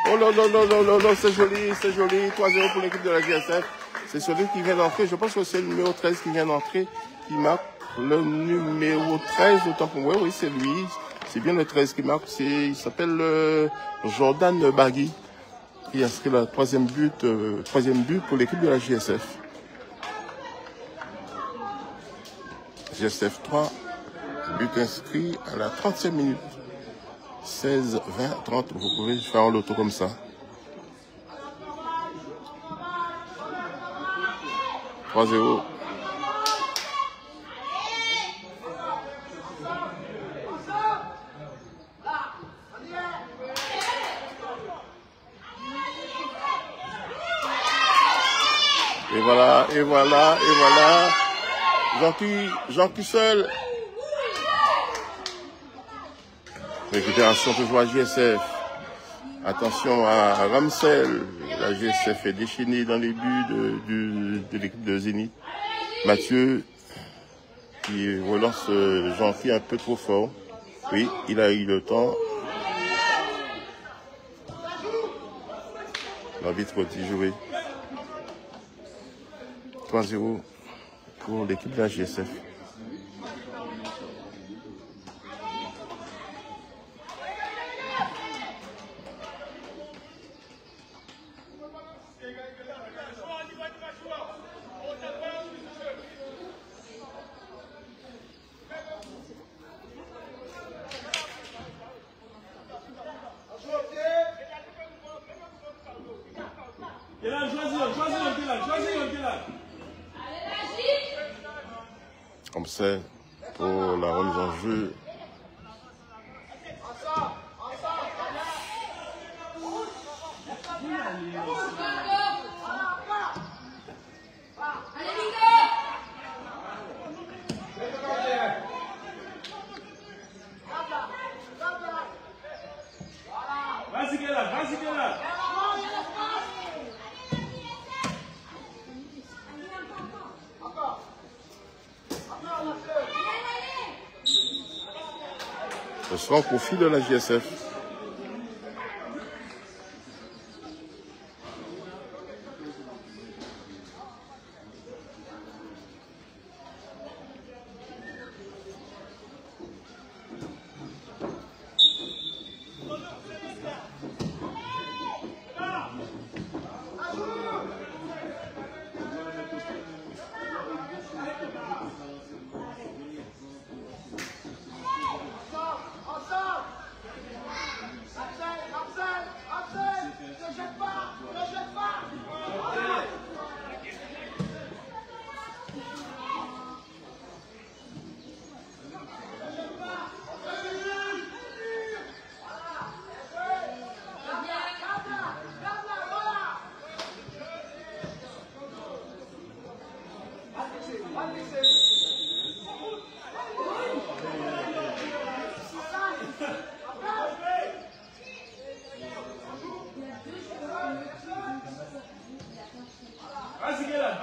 Oh non, non, non, non, non, non, c'est joli, c'est joli. 3-0 pour l'équipe de la GSF. C'est celui qui vient d'entrer. Je pense que c'est le numéro 13 qui vient d'entrer, qui marque le numéro 13. Autant pour moi, oui, c'est lui. C'est bien le 13 qui marque. Il s'appelle Jordan Bagui. Il a inscrit le troisième but pour l'équipe de la GSF. GSF 3, but inscrit à la 30e minute. 16, 20, 30, vous pouvez faire l'auto comme ça. 3-0. Et voilà, et voilà, et voilà. Jean-Qui seul. Récupération toujours à GSF. Attention à Ramsel. La GSF est déchaînée dans les buts de l'équipe de Zénith. Mathieu qui relance Jean-Qui un peu trop fort. Oui, il a eu le temps. L'arbitre dit jouer. 3-0 pour l'équipe de la GSF. Comme c'est pour la remise en jeu. Vas-y, Kélan, vas-y, Kélan. Ce sera au profit de la GSF.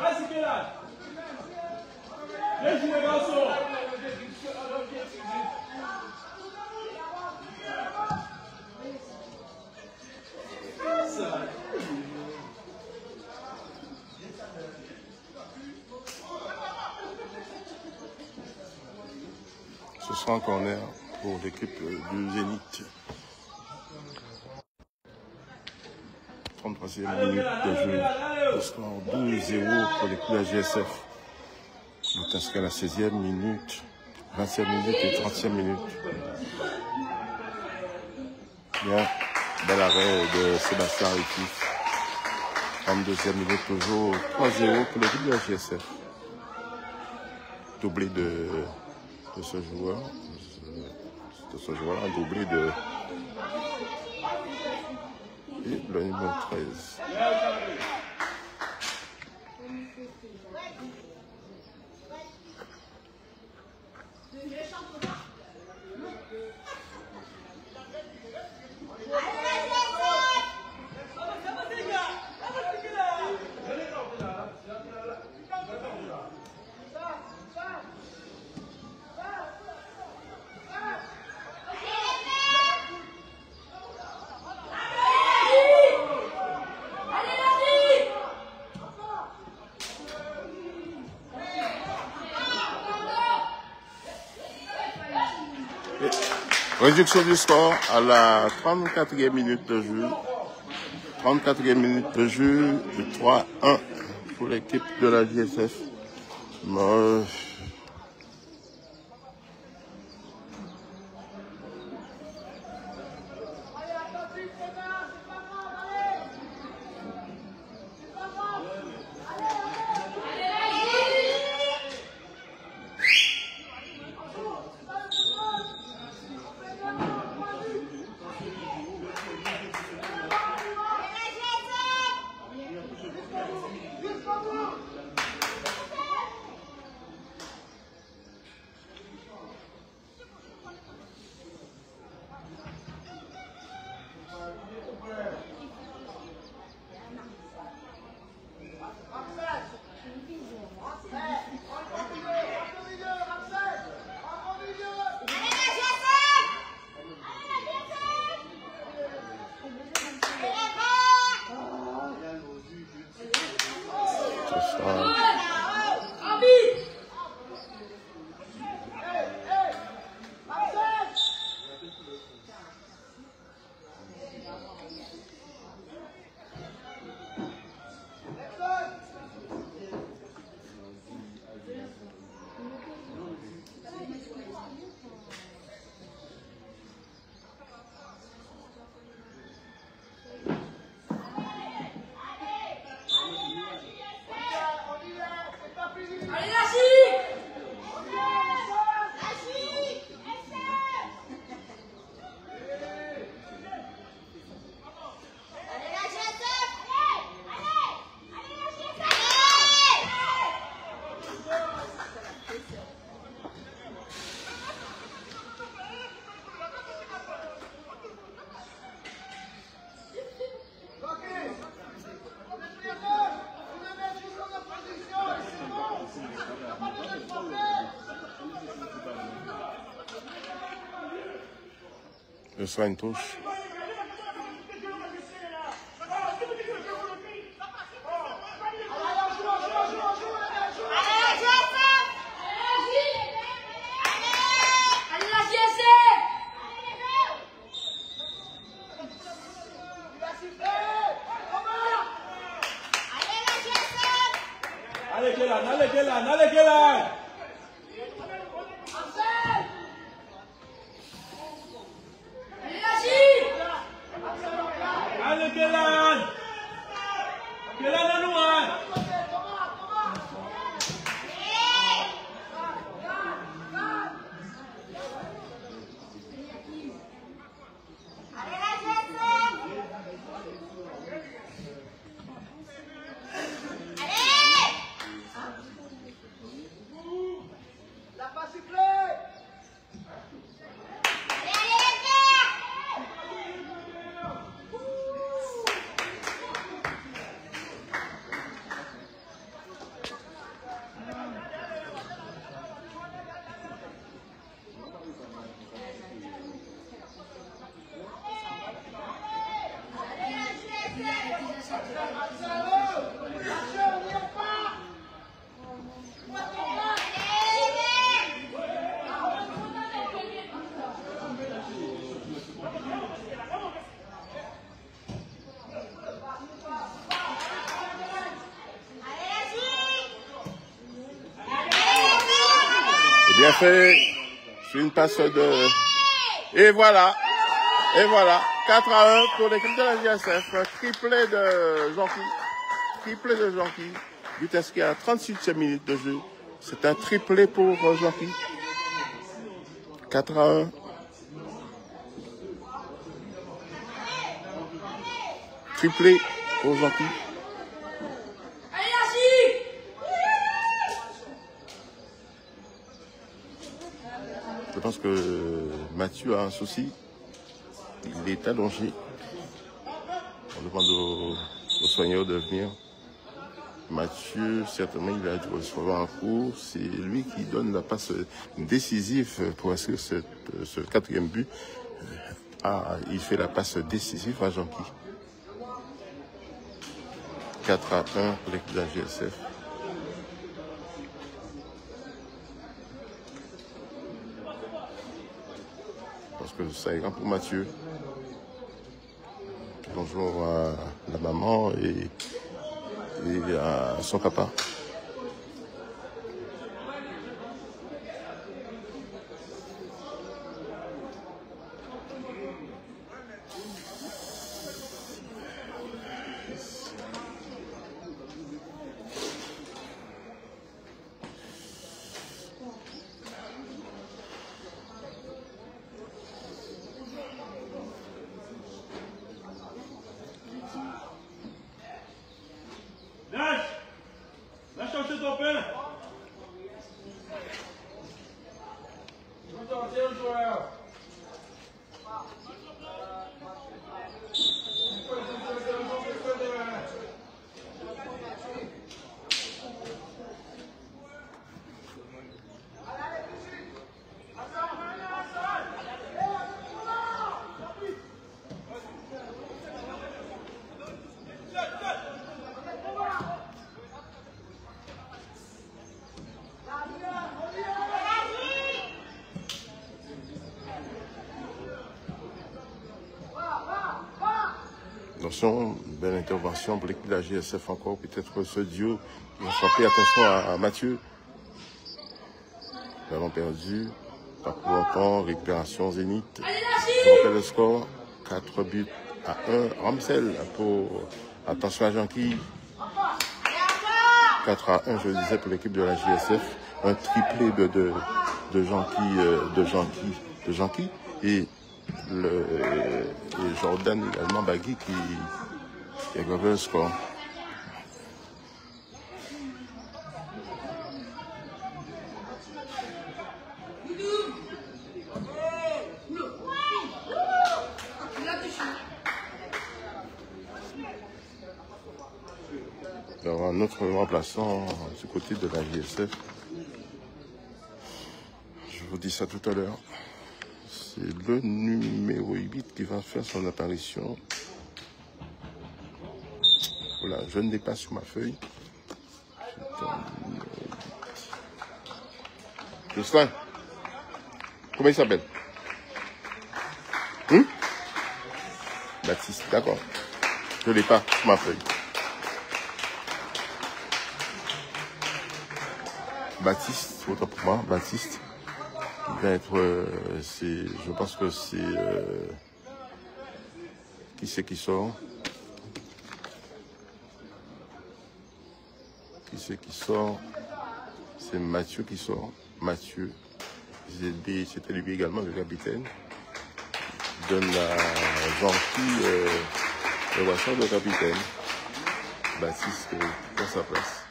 Vas-y, Kélan. Viens jouer, garçon. Ce sera un corner pour l'équipe du Zénith. 33e minute de jeu. Le score 12-0 pour l'équipe de la GSF. Il est inscrit à la 16e minute, 20e minute et 30e minute. Bien, bel arrêt de Sébastien Ritif. 32e minute, toujours 3-0 pour l'équipe de la GSF. Doublé de ce joueur. Un doublé de... Et le numéro 13. Réduction du score à la 34e minute de jeu. 34e minute de jeu, de 3-1 pour l'équipe de la GSF. Ce sera une touche. Allez, Kélan, allez, Kélan, allez, Kélan. Allez, Kélan. Kélan à nous, hein. Bien fait. C'est une passe de... Et voilà. Et voilà. 4-1 pour l'équipe de la JSF. Triplé de Jonqui. Triplé de Jonqui. But inscrit à 38e minute de jeu. C'est un triplé pour Jonqui. 4-1. Triplé pour Jonqui. Je pense que Mathieu a un souci. Il est allongé. On demande aux soigneurs de venir. Mathieu, certainement, il a dû recevoir un coup. C'est lui qui donne la passe décisive pour inscrire ce 4e but. Il fait la passe décisive à Jonqui. 4-1 pour l'équipe de la JSF. Je pense que ça ira pour Mathieu. Bonjour à la maman et à son papa. Va chercher ton pain. Attention, belle intervention pour l'équipe de la JSF encore. Peut-être ce duo qui va frapper. Attention à Mathieu. Ballon perdu. Pas pour longtemps. Récupération Zénith. Je rappelle le score. 4 buts à 1. Ramsel pour... Attention à Jonqui. 4-1, je le disais, pour l'équipe de la JSF. Un triplé de Jonqui. Et Jordan également Bagui qui a gravé le score. Il y aura un autre remplaçant du côté de la JSF. Je vous dis ça tout à l'heure. C'est le numéro 8 qui va faire son apparition. Voilà, je ne l'ai pas sur ma feuille. Jocelyn, comment il s'appelle? Baptiste, d'accord. Je ne l'ai pas sur ma feuille. Baptiste, autant pour moi, Baptiste. Il va être, je pense que c'est, qui c'est qui sort? Qui c'est qui sort? C'est Mathieu qui sort. Mathieu, c'était lui également le capitaine. Il donne à Jonqui le voiture de capitaine. Baptiste dans sa place.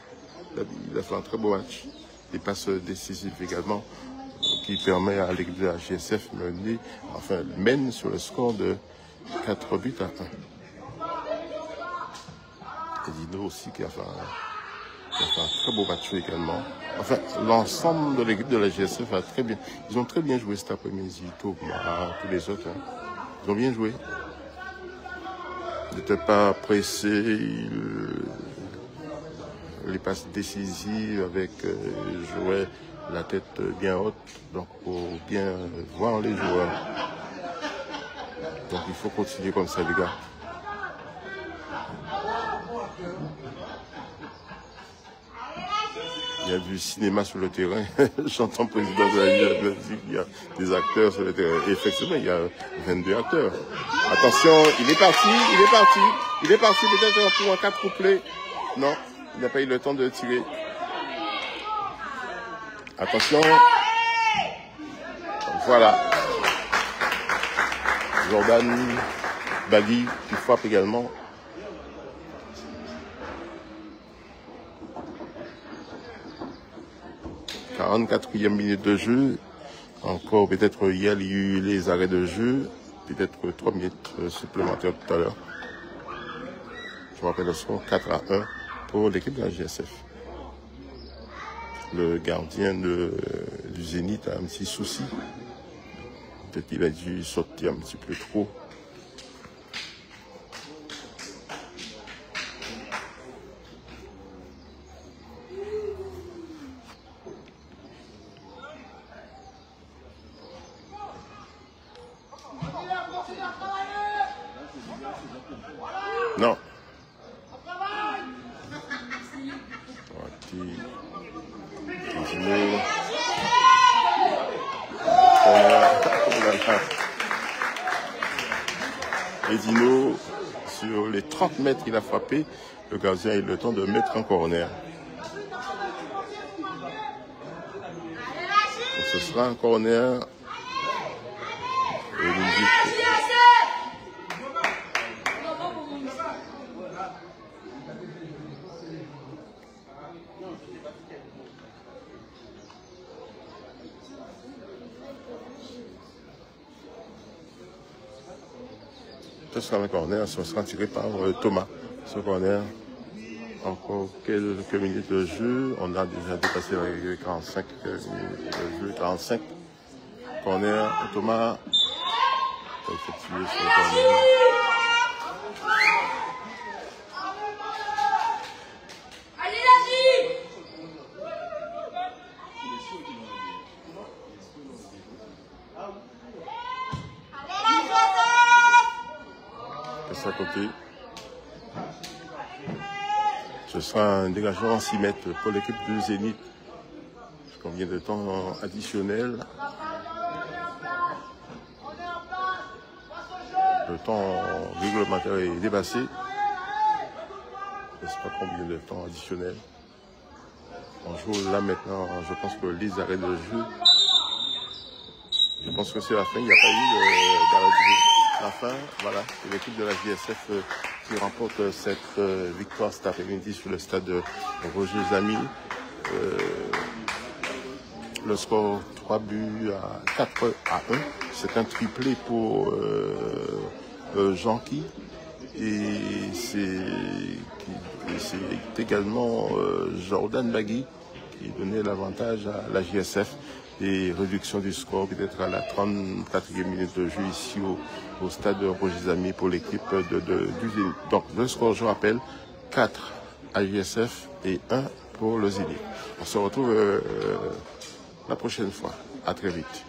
Il a fait un très beau match. Des passes décisives également, qui permet à l'équipe de la JSF mène sur le score de 4 buts à 1. Et Dino aussi qui a fait un très beau match également. Enfin, l'ensemble de l'équipe de la JSF a très bien. Ils ont très bien joué cet après-midi, tous les autres. Hein. Ils ont bien joué. Ils n'étaient pas pressés. Les passes décisives avec jouaient la tête bien haute, donc pour bien voir les joueurs. Donc il faut continuer comme ça, les gars. Il y a du cinéma sur le terrain. J'entends le président de la Ligue, il y a des acteurs sur le terrain. Et effectivement, il y a 22 acteurs. Attention, il est parti. Peut-être pour un 4 couplé. Non, il n'a pas eu le temps de tirer. Attention. Voilà. Jordan Bagui qui frappe également. « 44e minute de jeu. Encore peut-être hier, il y a eu les arrêts de jeu. Peut-être 3 minutes supplémentaires tout à l'heure. Je me rappelle le score 4-1 pour l'équipe de la GSF. Le gardien du Zénith a un petit souci. Peut-être qu'il a dû sortir un petit peu trop. Non. Edino, sur les 30 mètres qu'il a frappé, le gardien a eu le temps de mettre un corner. Donc ce sera un corner. Et ce sera un corner, ce sera tiré par Thomas. Ce corner, encore quelques minutes de jeu. On a déjà dépassé les 45 minutes de jeu. 45. Corner, Thomas. Effectué sur le corner. À côté. Ce sera un dégagement en 6 mètres pour l'équipe du Zénith. Combien de temps additionnel? Le temps réglementaire est dépassé. Je ne sais pas combien de temps additionnel. On joue là maintenant, je pense que les arrêts de jeu. Je pense que c'est la fin, il n'y a pas eu d'arrêt de jeu. La fin, voilà, c'est l'équipe de la JSF qui remporte cette victoire cet après-midi sur le stade de Roger Zamy. Le score 3 buts à 4-1. C'est un triplé pour Jean-Qui. Et c'est également Jordan Bagui qui donnait l'avantage à la JSF. Et réduction du score peut-être à la 34e minute de jeu ici au stade de Roger Zamy pour l'équipe du Zénith. Donc le score, je rappelle, 4 à JSF et 1 pour le Zénith. On se retrouve la prochaine fois. À très vite.